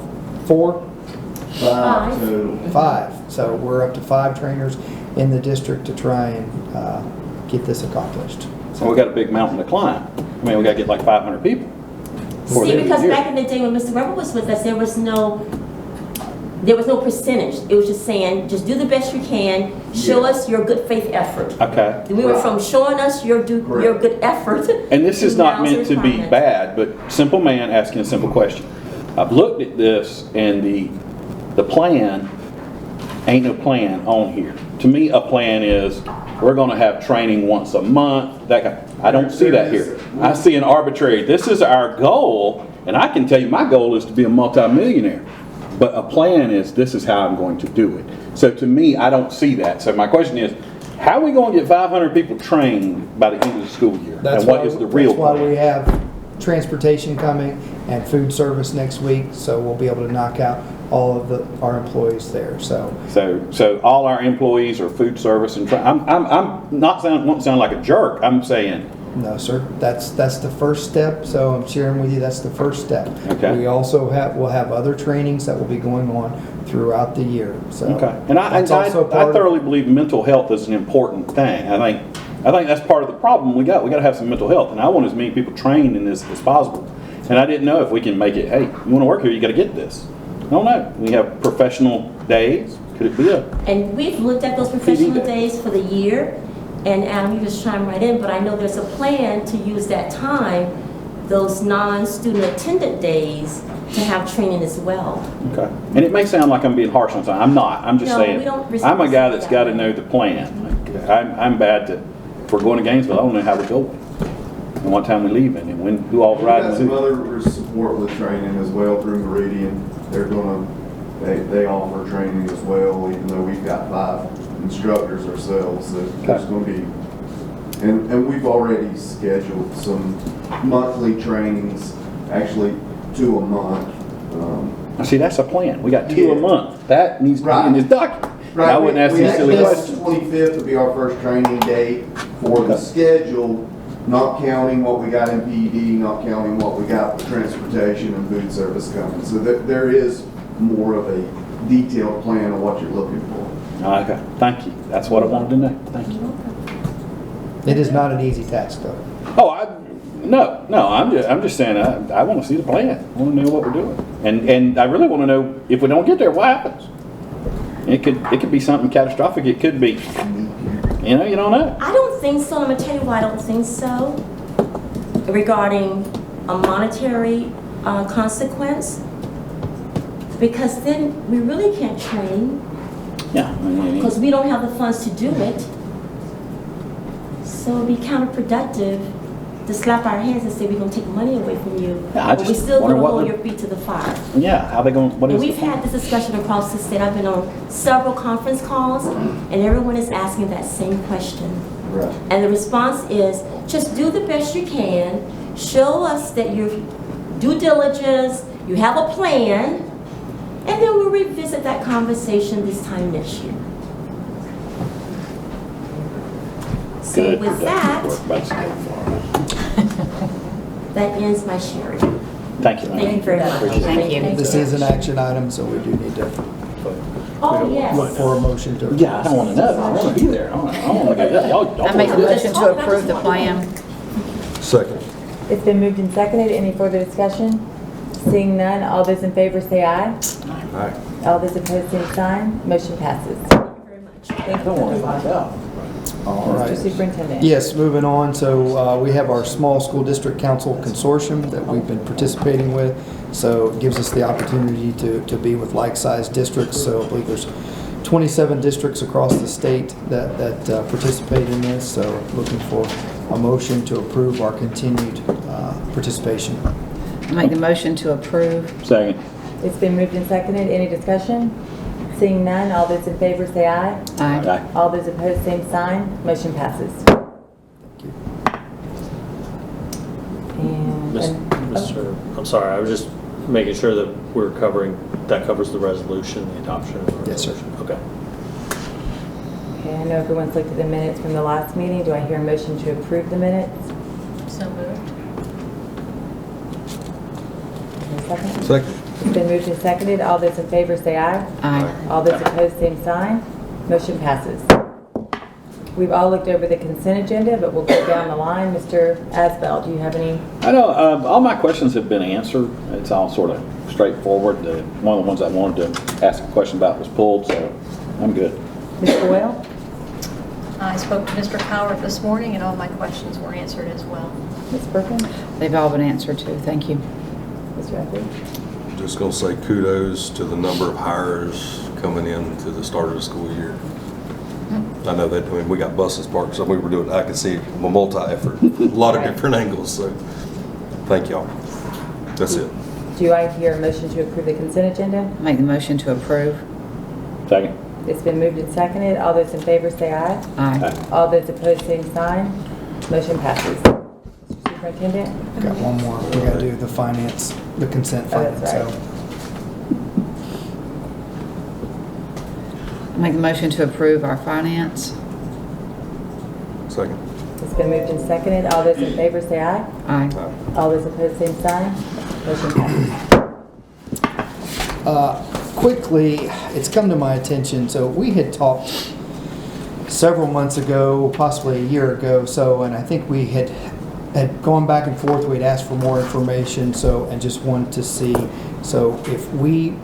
4? 5 total. 5. So we're up to 5 trainers in the district to try and get this accomplished. So we got a big mountain to climb. I mean, we got to get like 500 people. before the See, end of the because year. back in the day when Mr. Weber was with us, there was no percentage. It was just saying, just do the best you can, show us your good faith effort. Okay. Then we went from showing us your good effort. And this is not now's meant to be requirement. bad, but simple man asking a simple question. I've looked at this and the plan, ain't no plan on here. To me, a plan is, we're gonna have training once a month, that kind. I don't see that here. I see an arbitrary, this is our goal, and I can tell you my goal is to be a multimillionaire. But a plan is, this is how I'm going to do it. So to me, I don't see that. So my question is, how are we going to get 500 people trained by the end of the school year? And what is the real That's why plan? we have transportation coming and food service next week, so we'll be able to knock out all of our employees there, so. So all our employees are food service and, I'm not saying, won't sound like a jerk, I'm saying, No, sir, that's the first step, so I'm sharing with you, that's the first step. Okay. We also will have other trainings that will be going on throughout the year, so. okay. And I that's also part of- thoroughly believe mental health is an important thing. I think that's part of the problem we got. We got to have some mental health, and I want as many people trained in this as possible. And I didn't know if we can make it, hey, you want to work here, you got to get this. I don't know. We have professional days. Could it be a, And we've looked at those professional day. days for the year, and Adam, you just chime right in, but I know there's a plan to use that time, those non-student attendant days, to have training as well. okay. And it may sound like I'm being harsh on something. I'm not. I'm just No, saying, we don't I'm a guy respect that's that. got to know the plan. I'm bad to, if we're going to Gainesville, I don't know how we're going. And what time we leaving and when, who all We've got rides some who. other support with training as well through Meridian. They're they offer training as well, even though we've got 5 instructors ourselves. So there's going to be, and we've already scheduled some monthly trainings, actually 2 a month. See, that's a plan. We got 2 a Yeah. month. That needs to be Right. in this document. Right, I wouldn't ask we these silly this questions. 25th will be our first training date for the schedule, not counting what we got in PED, not counting what we got for transportation and food service coming. So there is more of a detailed plan of what you're looking for. Okay, thank you. That's what I wanted to know. Thank you. It is not an easy task, though. Oh, no, I'm just saying, I want to see the plan. I want to know what we're doing. And I really want to know, if we don't get there, what happens? It could be something catastrophic. It could be, you don't know. I don't think so. I'm gonna tell you why I don't think so. Regarding a monetary consequence, because then we really can't train Yeah. because we don't have the funds to do it. So it'd be counterproductive to slap our hands and say we're gonna take money away from you, Yeah, I but we're just still wonder gonna what hold the- your feet to the fire. Yeah, how they going, what And is we've had this discussion across the state. I've been on several conference calls, and everyone is asking that same question. Right. And the response is, just do the best you can, show us that you due diligence, you have a plan, and then we'll revisit that conversation this time next year. So Good. with that, Thank that ends my sharing. you. Thank you very much. Thank you. This is an action item, so we do need to Oh, yes. look for a motion to. Yeah, I don't want to know. I want to be there. I want to go, y'all. I make a motion to approve the plan. Second. It's been moved and seconded. Any further discussion? Seeing none, all those in favor say aye. Aye. All those opposed, same sign. Motion passes. Thank Don't worry you. about that. All Mr. right. Superintendent. Yes, moving on. So we have our Small School District Council Consortium that we've been participating with. So it gives us the opportunity to be with like-sized districts. So I believe there's 27 districts across the state that participate in this. So looking for a motion to approve our continued participation. I make the motion to approve. Second. It's been moved and seconded. Any discussion? Seeing none, all those in favor say aye. Aye. Aye. All those opposed, same sign. Motion passes. And- Mr. I'm sorry, I was just making sure that we're covering, that covers the resolution, the adoption of the Yes, sir. resolution. Okay. Okay, I know everyone's looked at the minutes from the last meeting. Do I hear a motion to approve the minutes? So moved. Is there a second? Second. It's been moved and seconded. All those in favor say aye. Aye. All those opposed, same sign. Motion passes. We've all looked over the consent agenda, but we'll go down the line. Mr. Asbell, do you have any? I know, all my questions have been answered. It's all sort of straightforward. One of the ones I wanted to ask a question about was pulled, so I'm good. Ms. Boyle? I spoke to Mr. Coward this morning, and all my questions were answered as well. Ms. Perkins? They've all been answered too. Thank you. Mr. Etheridge? Just gonna say kudos to the number of hires coming in to the start of the school year. I know that, I mean, we got buses parked, so we were doing, I could see a multi-effort, a lot of different angles, so thank y'all. That's it. Do I hear a motion to approve the consent agenda? I make the motion to approve. Second. It's been moved and seconded. All those in favor say aye. Aye. All those opposed, same sign. Motion passes. Mr. Superintendent? Got one more. We gotta do the finance, the consent Oh, that's finance. right. I make the motion to approve our finance. Second. It's been moved and seconded. All those in favor say aye. Aye. All those opposed, same sign. Motion passes. Quickly, it's come to my attention, so we had talked several months ago, possibly a year ago, and I think we had gone back and forth. We'd asked for more information, and just wanted to see, so if we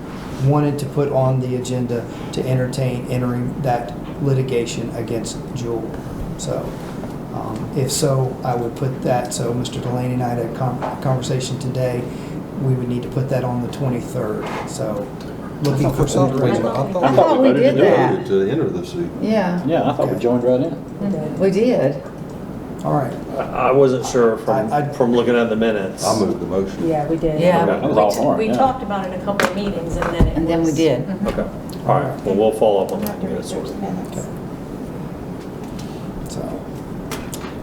wanted to put on the agenda to entertain entering that litigation against Jewel. So, if so, I would put that, so Mr. Delaney and I had a conversation today, we would need to put that on the 23rd, so looking for some direction. I thought we did that. To enter the seat. Yeah, Yeah, I thought we joined right in. we did. All right. I wasn't sure I'd- from looking at the minutes. I moved the motion. Yeah, we did. Yeah. That was all for it, We yeah. talked about it in a couple of meetings and then it And then we was- did. Okay, all right, well, we'll follow up on that. There's That's what- minutes. So,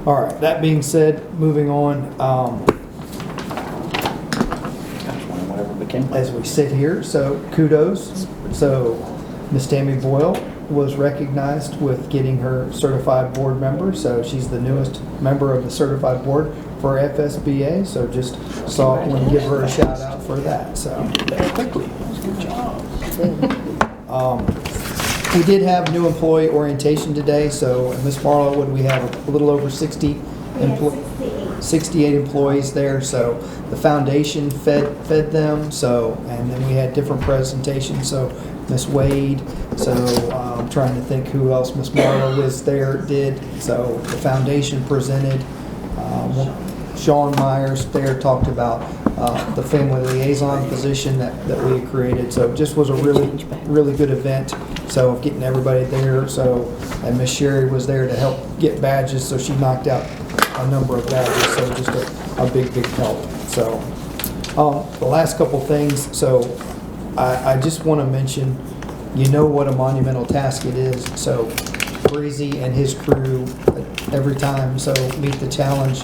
all right, that being said, moving on, Gosh, whatever it became. as we sit here, so kudos. So Miss Tammy Boyle was recognized with getting her certified board member, so she's the newest member of the certified board for FSBA, so just saw, want to give her a shout out for that, so. Quickly. Good job. We did have new employee orientation today, so Ms. Marlowe, would we have a little over 60? 68 employees there, so the foundation fed them, so, and then we had different presentations, so Ms. Wade, so I'm trying to think who else Ms. Marlowe was there, did, so the foundation presented. Sean Myers there talked about the family liaison position that we had created, so it just was a really good event, so getting everybody there, so, and Miss Sherry was there to help get badges, so she knocked out a number of badges, so just a big help, so. The last couple things, so I just want to mention, you know what a monumental task it is, so Breezy and his crew every time, so meet the challenge.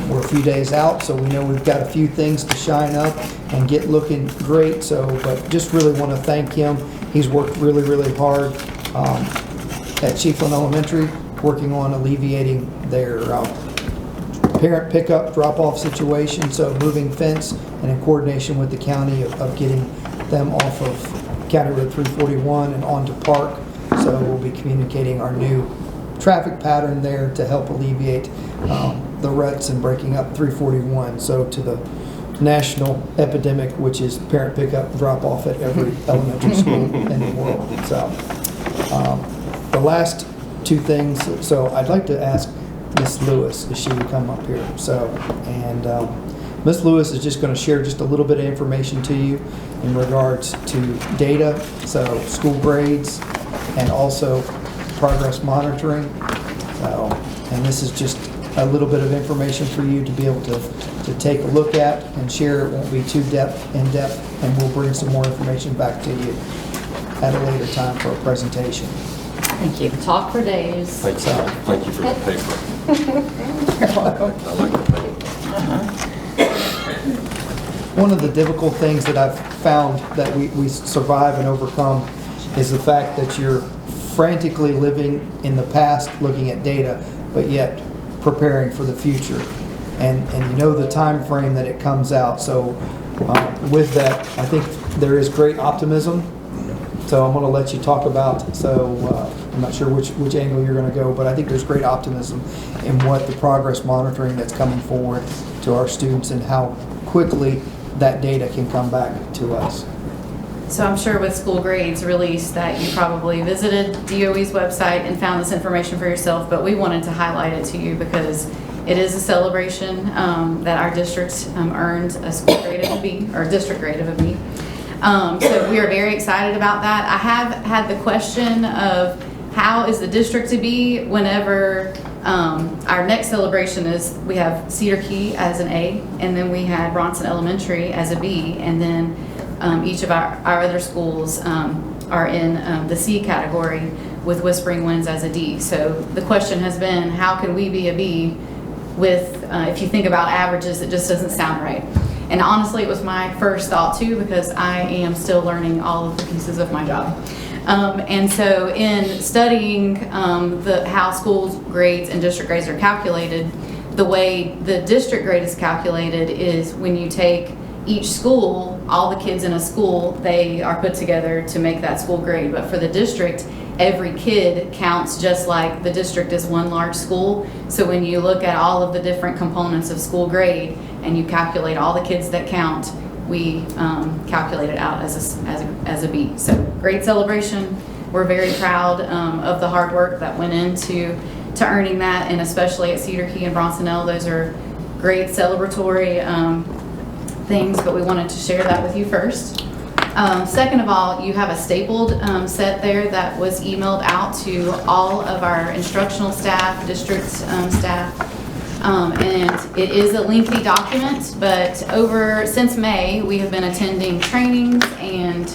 We're a few days out, so we know we've got a few things to shine up and get looking great, so, but just really want to thank him. He's worked really hard at Chiefland Elementary, working on alleviating their parent pickup drop-off situation, so moving fence and in coordination with the county of getting them off of County Road 341 and onto Park. So we'll be communicating our new traffic pattern there to help alleviate the ruts and breaking up 341. So to the national epidemic, which is parent pickup drop-off at every elementary school in the world. So the last two things, so I'd like to ask Miss Lewis if she would come up here. So, and Miss Lewis is just going to share just a little bit of information to you in regards to data, so school grades, and also progress monitoring. So, and this is just a little bit of information for you to be able to take a look at and share. It won't be too in-depth, and we'll bring some more information back to you at a later time for a presentation. Thank you. Talk for days. Thank you for the paper. I like the paper. One of the difficult things that I've found that we survive and overcome is the fact that you're frantically living in the past, looking at data, but yet preparing for the future. And you know the time frame that it comes out. So with that, I think there is great optimism. So I'm going to let you talk about, so I'm not sure which angle you're going to go, but I think there's great optimism in what the progress monitoring that's coming forward to our students and how quickly that data can come back to us. So I'm sure with school grades released that you probably visited DOE's website and found this information for yourself, but we wanted to highlight it to you because it is a celebration that our district earned a school grade of a B, or a district grade of a B. So we are very excited about that. I have had the question of how is the district to be whenever our next celebration is, we have Cedar Key as an A, and then we had Bronson Elementary as a B, and then each of our other schools are in the C category with Whispering Winds as a D. So the question has been, how can we be a B with, if you think about averages, it just doesn't sound right. And honestly, it was my first thought too, because I am still learning all of the pieces of my job. And so in studying how school grades and district grades are calculated, the way the district grade is calculated is when you take each school, all the kids in a school, they are put together to make that school grade. But for the district, every kid counts just like the district is one large school. So when you look at all of the different components of school grade and you calculate all the kids that count, we calculate it out as a B. So great celebration. We're very proud of the hard work that went into earning that, and especially at Cedar Key and Bronsonell, those are great celebratory things, but we wanted to share that with you first. Second of all, you have a stapled set there that was emailed out to all of our instructional staff, district staff. And it is a lengthy document, but since May, we have been attending trainings and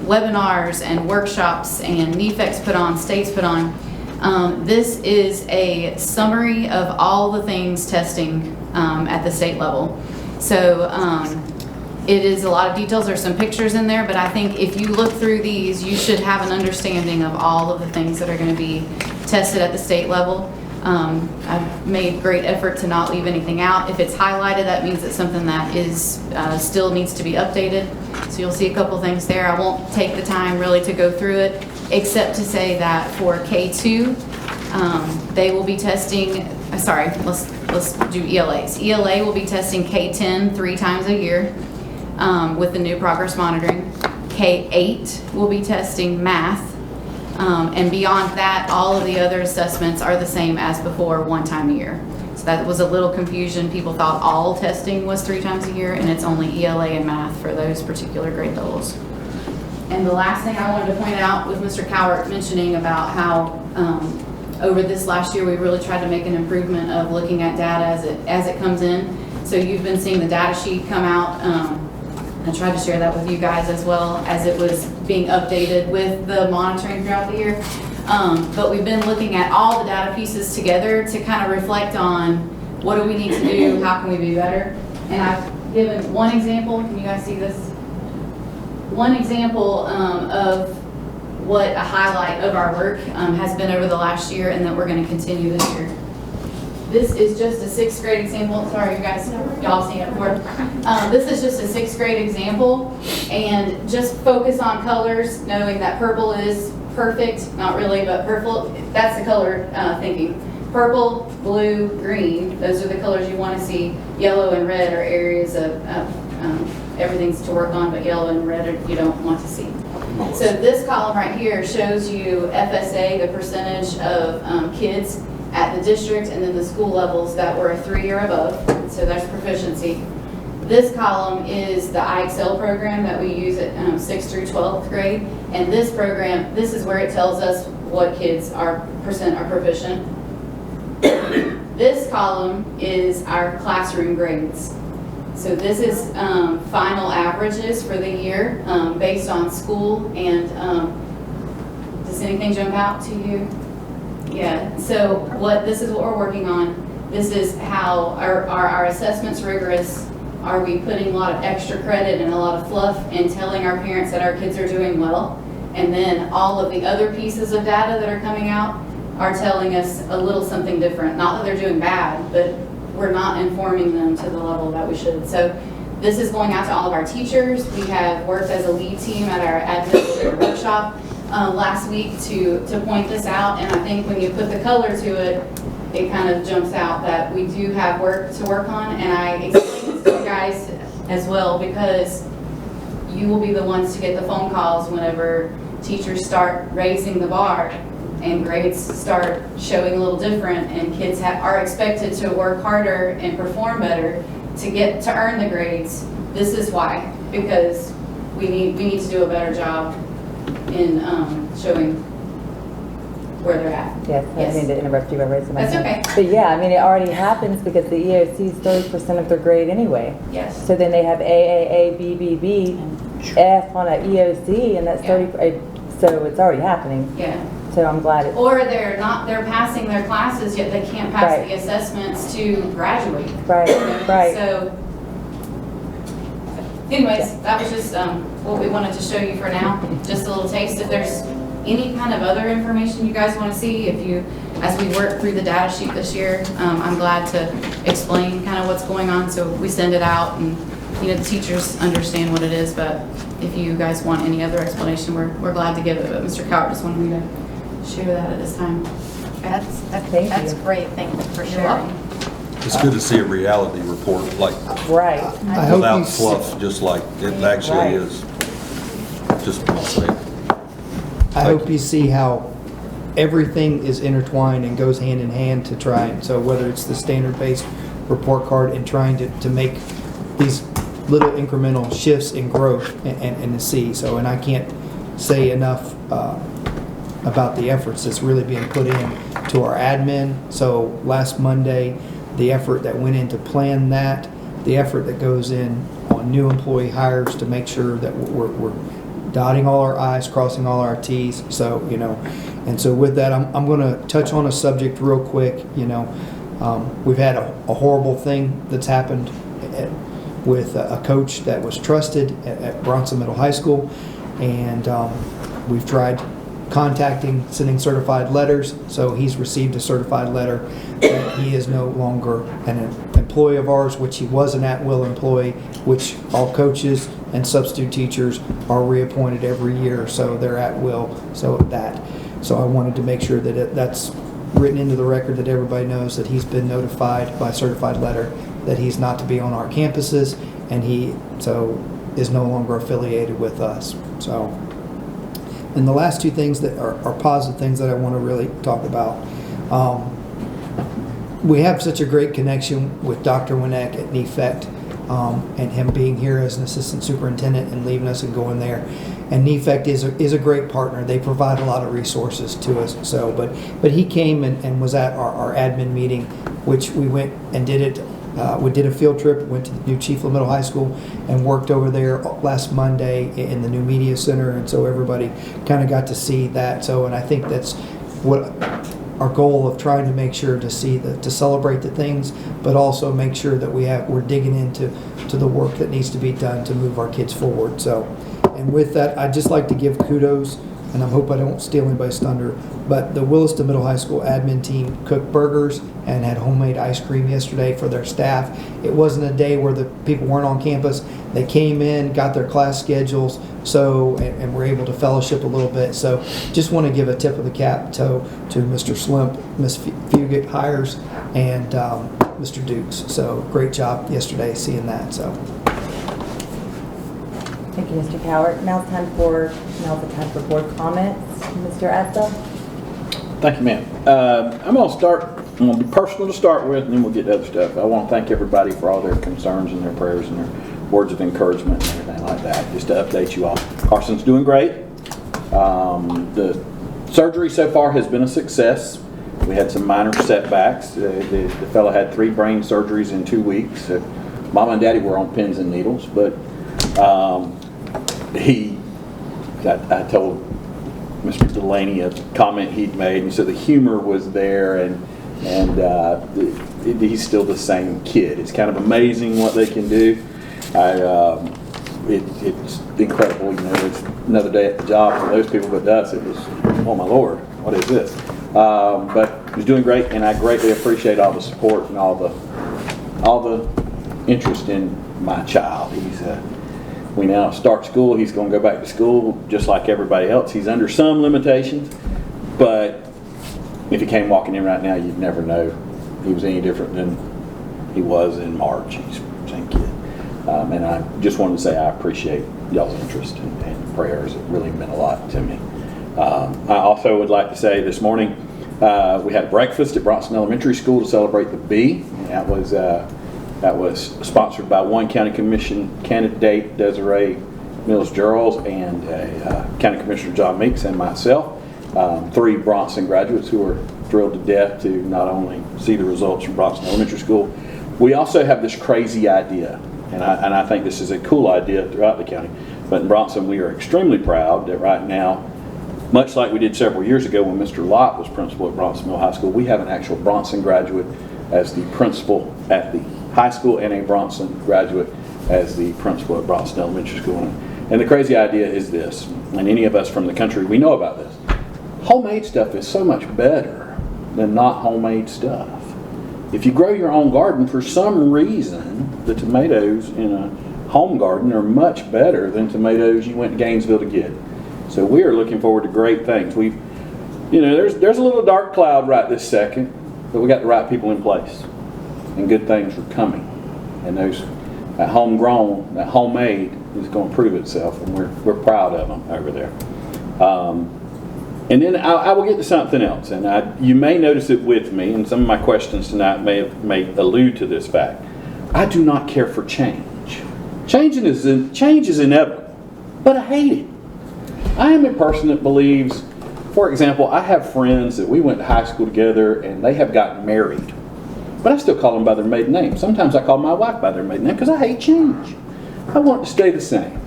webinars and workshops and NEFEX put on, states put on. This is a summary of all the things testing at the state level. So it is a lot of details. There's some pictures in there, but I think if you look through these, you should have an understanding of all of the things that are going to be tested at the state level. I've made great effort to not leave anything out. If it's highlighted, that means it's something that is still needs to be updated. So you'll see a couple things there. I won't take the time really to go through it, except to say that for K2, they will be testing, let's do ELAs. ELA will be testing K10 3 times a year with the new progress monitoring. K8 will be testing math. And beyond that, all of the other assessments are the same as before, 1 time a year. So that was a little confusion. People thought all testing was 3 times a year, and it's only ELA and math for those particular grade levels. And the last thing I wanted to point out with Mr. Cowart mentioning about how over this last year, we really tried to make an improvement of looking at data as it comes in. So you've been seeing the data sheet come out. I tried to share that with you guys as well as it was being updated with the monitoring throughout the year. But we've been looking at all the data pieces together to kind of reflect on what do we need to do, how can we be better. And I've given one example. Can you guys see this? One example of what a highlight of our work has been over the last year and that we're going to continue this year. This is just a 6th grade example. Sorry, you guys, y'all seen it before. This is just a 6th grade example, and just focus on colors, knowing that purple is perfect, not really, but purple, that's the color thinking. Purple, blue, green, those are the colors you want to see. Yellow and red are areas of everything's to work on, but yellow and red are, you don't want to see. So this column right here shows you FSA, the percentage of kids at the district and then the school levels that were a 3 or above. So that's proficiency. This column is the IXL program that we use at 6th through 12th grade. And this program, this is where it tells us what kids are proficient. This column is our classroom grades. So this is final averages for the year based on school. And does anything jump out to you? Yeah, so this is what we're working on. This is how our assessments rigorous. Are we putting a lot of extra credit and a lot of fluff and telling our parents that our kids are doing well? And then all of the other pieces of data that are coming out are telling us a little something different. Not that they're doing bad, but we're not informing them to the level that we should. So this is going out to all of our teachers. We have worked as a lead team at our administrative workshop last week to point this out, and I think when you put the color to it, it kind of jumps out that we do have work to work on, and I explain this to you guys as well because you will be the ones to get the phone calls whenever teachers start raising the bar and grades start showing a little different, and kids are expected to work harder and perform better to earn the grades. This is why, because we need to do a better job in showing where they're at. Yes, I didn't mean to interrupt you by raising my hand. That's okay. But yeah, I mean, it already happens because the EOC is 30% of their grade anyway. Yes. So then they have AAA, BBB, F on an EOC, and that's 30, so it's already happening. Yeah. So I'm glad it's. Or they're passing their classes, yet they can't pass the assessments to graduate. Right, right. So anyways, that was just what we wanted to show you for now. Just a little taste. If there's any kind of other information you guys want to see, as we work through the data sheet this year, I'm glad to explain kind of what's going on. So we send it out and the teachers understand what it is, but if you guys want any other explanation, we're glad to give it. But Mr. Cowart just wanted me to share that at this time. That's great. Thank you for sharing. It's good to see a reality report, like, right. without fluff, just like it actually is. Just want to say. I hope you see how everything is intertwined and goes hand in hand to try. And so whether it's the standard-based report card and trying to make these little incremental shifts in growth and to see. So, and I can't say enough about the efforts that's really being put in to our admin. So last Monday, the effort that went into plan that, the effort that goes in on new employee hires to make sure that we're dotting all our I's, crossing all our T's. So, you know, and so with that, I'm going to touch on a subject real quick. You know, we've had a horrible thing that's happened with a coach that was trusted at Bronson Middle High School, and we've tried contacting, sending certified letters. So he's received a certified letter that he is no longer an employee of ours, which he was an at-will employee, which all coaches and substitute teachers are reappointed every year, so they're at will. So I wanted to make sure that that's written into the record, that everybody knows that he's been notified by certified letter that he's not to be on our campuses, and he is no longer affiliated with us. So, and the last two things that are positive things that I want to really talk about. We have such a great connection with Dr. Winnick at NEFECT, and him being here as an assistant superintendent and leaving us and going there. And NEFECT is a great partner. They provide a lot of resources to us. So, but he came and was at our admin meeting, which we went and did it. We did a field trip, went to the new Chiefland Middle High School and worked over there last Monday in the new media center, and so everybody kind of got to see that. So, and I think that's what our goal of trying to make sure to celebrate the things, but also make sure that we're digging into the work that needs to be done to move our kids forward. So, and with that, I'd just like to give kudos, and I hope I don't steal anybody's thunder, but the Williston Middle High School admin team cooked burgers and had homemade ice cream yesterday for their staff. It wasn't a day where the people weren't on campus. They came in, got their class schedules, and were able to fellowship a little bit. So just want to give a tip of the cap to Mr. Slimp, Ms. Fugit Hires, and Mr. Dukes. So great job yesterday seeing that. So. Thank you, Mr. Cowart. Now's the time for board comments. Mr. Asta? Thank you, ma'am. I'm going to be personal to start with, and then we'll get to other stuff. I want to thank everybody for all their concerns and their prayers and their words of encouragement and everything like that. Just to update you all. Carson's doing great. The surgery so far has been a success. We had some minor setbacks. The fellow had 3 brain surgeries in 2 weeks. Mama and Daddy were on pins and needles, but I told Mr. Delaney a comment he'd made, and so the humor was there, and he's still the same kid. It's kind of amazing what they can do. It's incredible, you know. It's another day at the job for those people, but to us it was, oh my Lord, what is this? But he's doing great, and I greatly appreciate all the support and all the interest in my child. We now start school. He's going to go back to school just like everybody else. He's under some limitations, but if he came walking in right now, you'd never know he was any different than he was in March. He's the same kid. And I just wanted to say I appreciate y'all's interest and prayers. It really meant a lot to me. I also would like to say this morning we had breakfast at Bronson Elementary School to celebrate the B. That was sponsored by one County Commission candidate, Desiree Mills-Gerald, and County Commissioner John Meeks and myself. 3 Bronson graduates who were thrilled to death to not only see the results from Bronson Elementary School. We also have this crazy idea, and I think this is a cool idea throughout the county. But in Bronson, we are extremely proud that right now, much like we did several years ago when Mr. Lott was principal at Bronson Middle High School, we have an actual Bronson graduate as the principal at the high school and a Bronson graduate as the principal at Bronson Elementary School. And the crazy idea is this, and any of us from the country, we know about this. Homemade stuff is so much better than not homemade stuff. If you grow your own garden, for some reason, the tomatoes in a home garden are much better than tomatoes you went to Gainesville to get. So we are looking forward to great things. There's a little dark cloud right this second, but we got the right people in place. And good things are coming, and that homegrown, that homemade is going to prove itself, and we're proud of them over there. And then I will get to something else, and you may notice it with me, and some of my questions tonight may allude to this fact. I do not care for change. Change is inevitable, but I hate it. I am a person that believes, for example, I have friends that we went to high school together and they have gotten married, but I still call them by their maiden name. Sometimes I call my wife by their maiden name because I hate change. I want it to stay the same.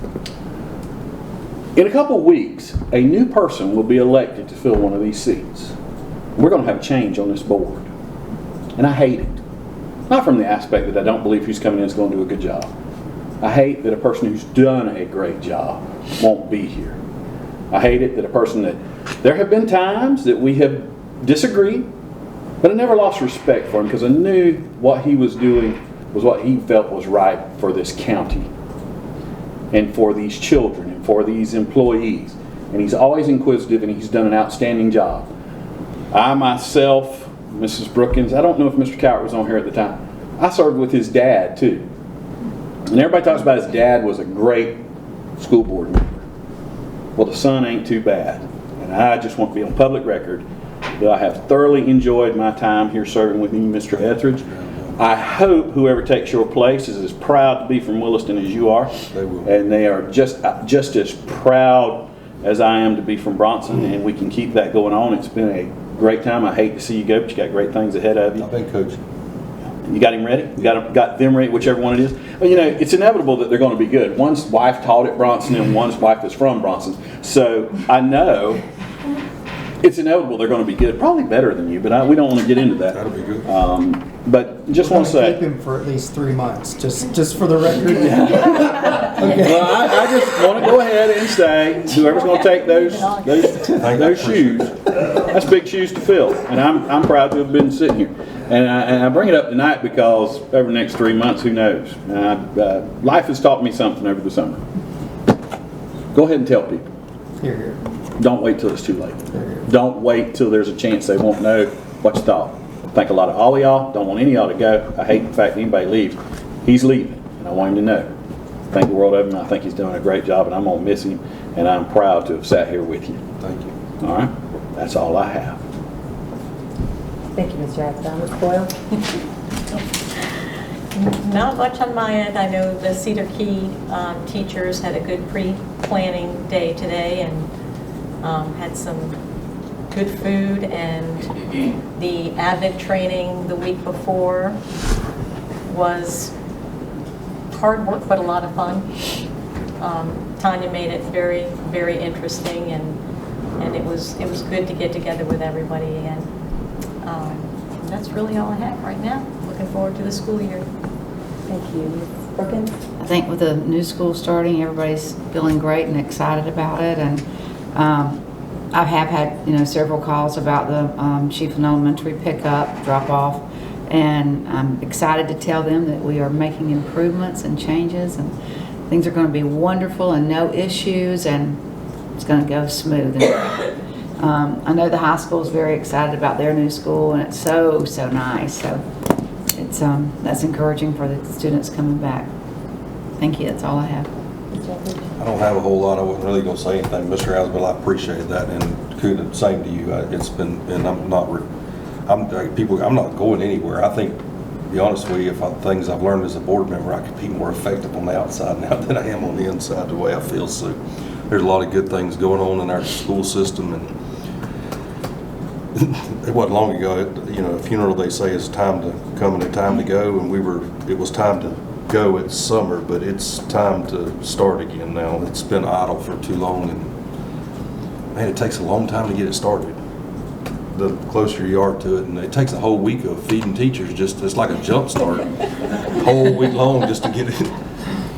In a couple of weeks, a new person will be elected to fill one of these seats. We're going to have change on this board, and I hate it. Not from the aspect that I don't believe who's coming in is going to do a good job. I hate that a person who's done a great job won't be here. I hate it that a person that, there have been times that we have disagreed, but I never lost respect for him because I knew what he was doing was what he felt was right for this county and for these children and for these employees. And he's always inquisitive and he's done an outstanding job. I myself, Mrs. Brookins, I don't know if Mr. Cowart was on here at the time. I served with his dad too. And everybody talks about his dad was a great school board member. Well, the son ain't too bad. And I just want to be on public record that I have thoroughly enjoyed my time here serving with you, Mr. Etheridge. I hope whoever takes your place is as proud to be from Williston as you are. They will. And they are just as proud as I am to be from Bronson, and we can keep that going on. It's been a great time. I hate to see you go, but you got great things ahead of you. I've been coaching. You got him ready? You got them ready, whichever one it is? Well, you know, it's inevitable that they're going to be good. One's wife taught at Bronson and one's wife is from Bronson. So I know it's inevitable they're going to be good. Probably better than you, but we don't want to get into that. That'll be good. But just We're want to gonna say. keep him for at least 3 months, just for the record. Well, I just want to go ahead and say, whoever's going to take those shoes, that's big shoes to fill, and I'm proud to have been sitting here. And I bring it up tonight because over the next 3 months, who knows? Life has taught me something over the summer. Go ahead and tell people. Here, here. Don't wait till it's too late. Here. Don't wait till there's a chance they won't know what you thought. I think a lot of all of y'all, don't want any of y'all to go. I hate the fact that anybody leaves. He's leaving, and I want him to know. I think the world of him. I think he's doing a great job, and I'm going to miss him, and I'm proud to have sat here with you. Thank you. All right? That's all I have. Thank you, Mr. Atherton. Ms. Boyle? Not much on my end. I know the Cedar Key teachers had a good pre-planning day today and had some good food, and the AVID training the week before was hard work but a lot of fun. Tanya made it very, very interesting, and it was good to get together with everybody again. That's really all I have right now. Looking forward to the school year. Thank you. Ms. Brookins? I think with the new school starting, everybody's feeling great and excited about it. And I have had, several calls about the Chiefland Elementary pickup, drop off. And I'm excited to tell them that we are making improvements and changes, and things are going to be wonderful and no issues, and it's going to go smooth. And, I know the high school is very excited about their new school, and it's so nice. So it's that's encouraging for the students coming back. Thank you. That's all I have. I don't have a whole lot. I wasn't really going to say anything, Mr. Asbell. I appreciate that, and kudos, same to you. It's been, and I'm not going anywhere. I think, to be honest with you, things I've learned as a board member, I could be more effective on the outside now than I am on the inside, the way I feel. So there's a lot of good things going on in our school system, and it wasn't long ago, a funeral, they say, is time to come and a time to go, and it was time to go. It's summer, but it's time to start again now. It's been idle for too long, and man, it takes a long time to get it started. The closer you are to it, and it takes a whole week of feeding teachers, it's like a jump start, whole week long just to get it.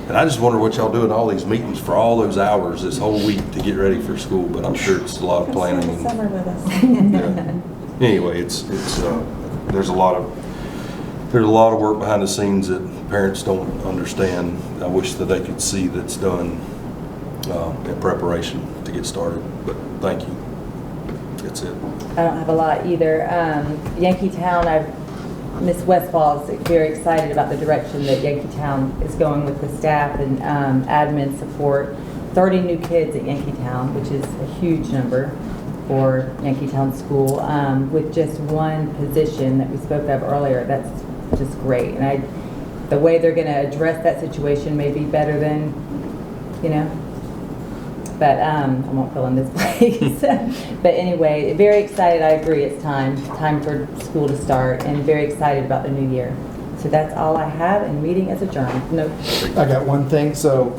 And I just wonder what y'all doing all these meetings for all those hours this whole week to get ready for school, but I'm sure it's a lot of planning. Spend the summer with us. Yeah. Anyway, there's a lot of work behind the scenes that parents don't understand. I wish that they could see that's done in preparation to get started, but thank you. That's it. I don't have a lot either. Yankeetown, Ms. Westfall is very excited about the direction that Yankeetown is going with the staff and admin support. 30 new kids at Yankeetown, which is a huge number for Yankeetown School, with just one position that we spoke of earlier. That's just great. And the way they're going to address that situation may be better than, you know. But I won't fill in this place. But anyway, very excited. I agree. It's time for school to start, and very excited about the new year. So that's all I have, and meeting is adjourned. No. I got one thing, so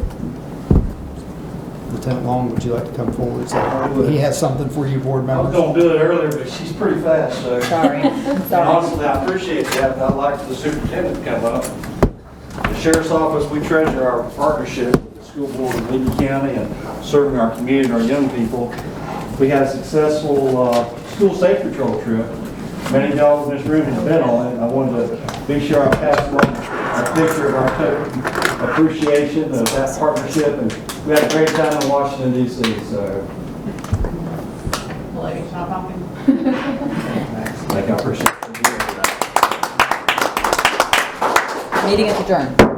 Lieutenant Long, would you like to come forward? So he has something for you, board I was members. gonna do it earlier, but she's pretty fast, so. Sorry. I'm And sorry. honestly, I appreciate that, but I'd like the superintendent to come up. The sheriff's office, we treasure our partnership with the school board of Lee County and serving our community and our young people. We had a successful school safe patrol trip. Many of y'all in this room have been on it. I wanted to be sure I passed along a picture of our total appreciation of that partnership, and we had a great time in Washington DC, so. Lady, stop talking. Thank you, I appreciate it. Meeting is adjourned.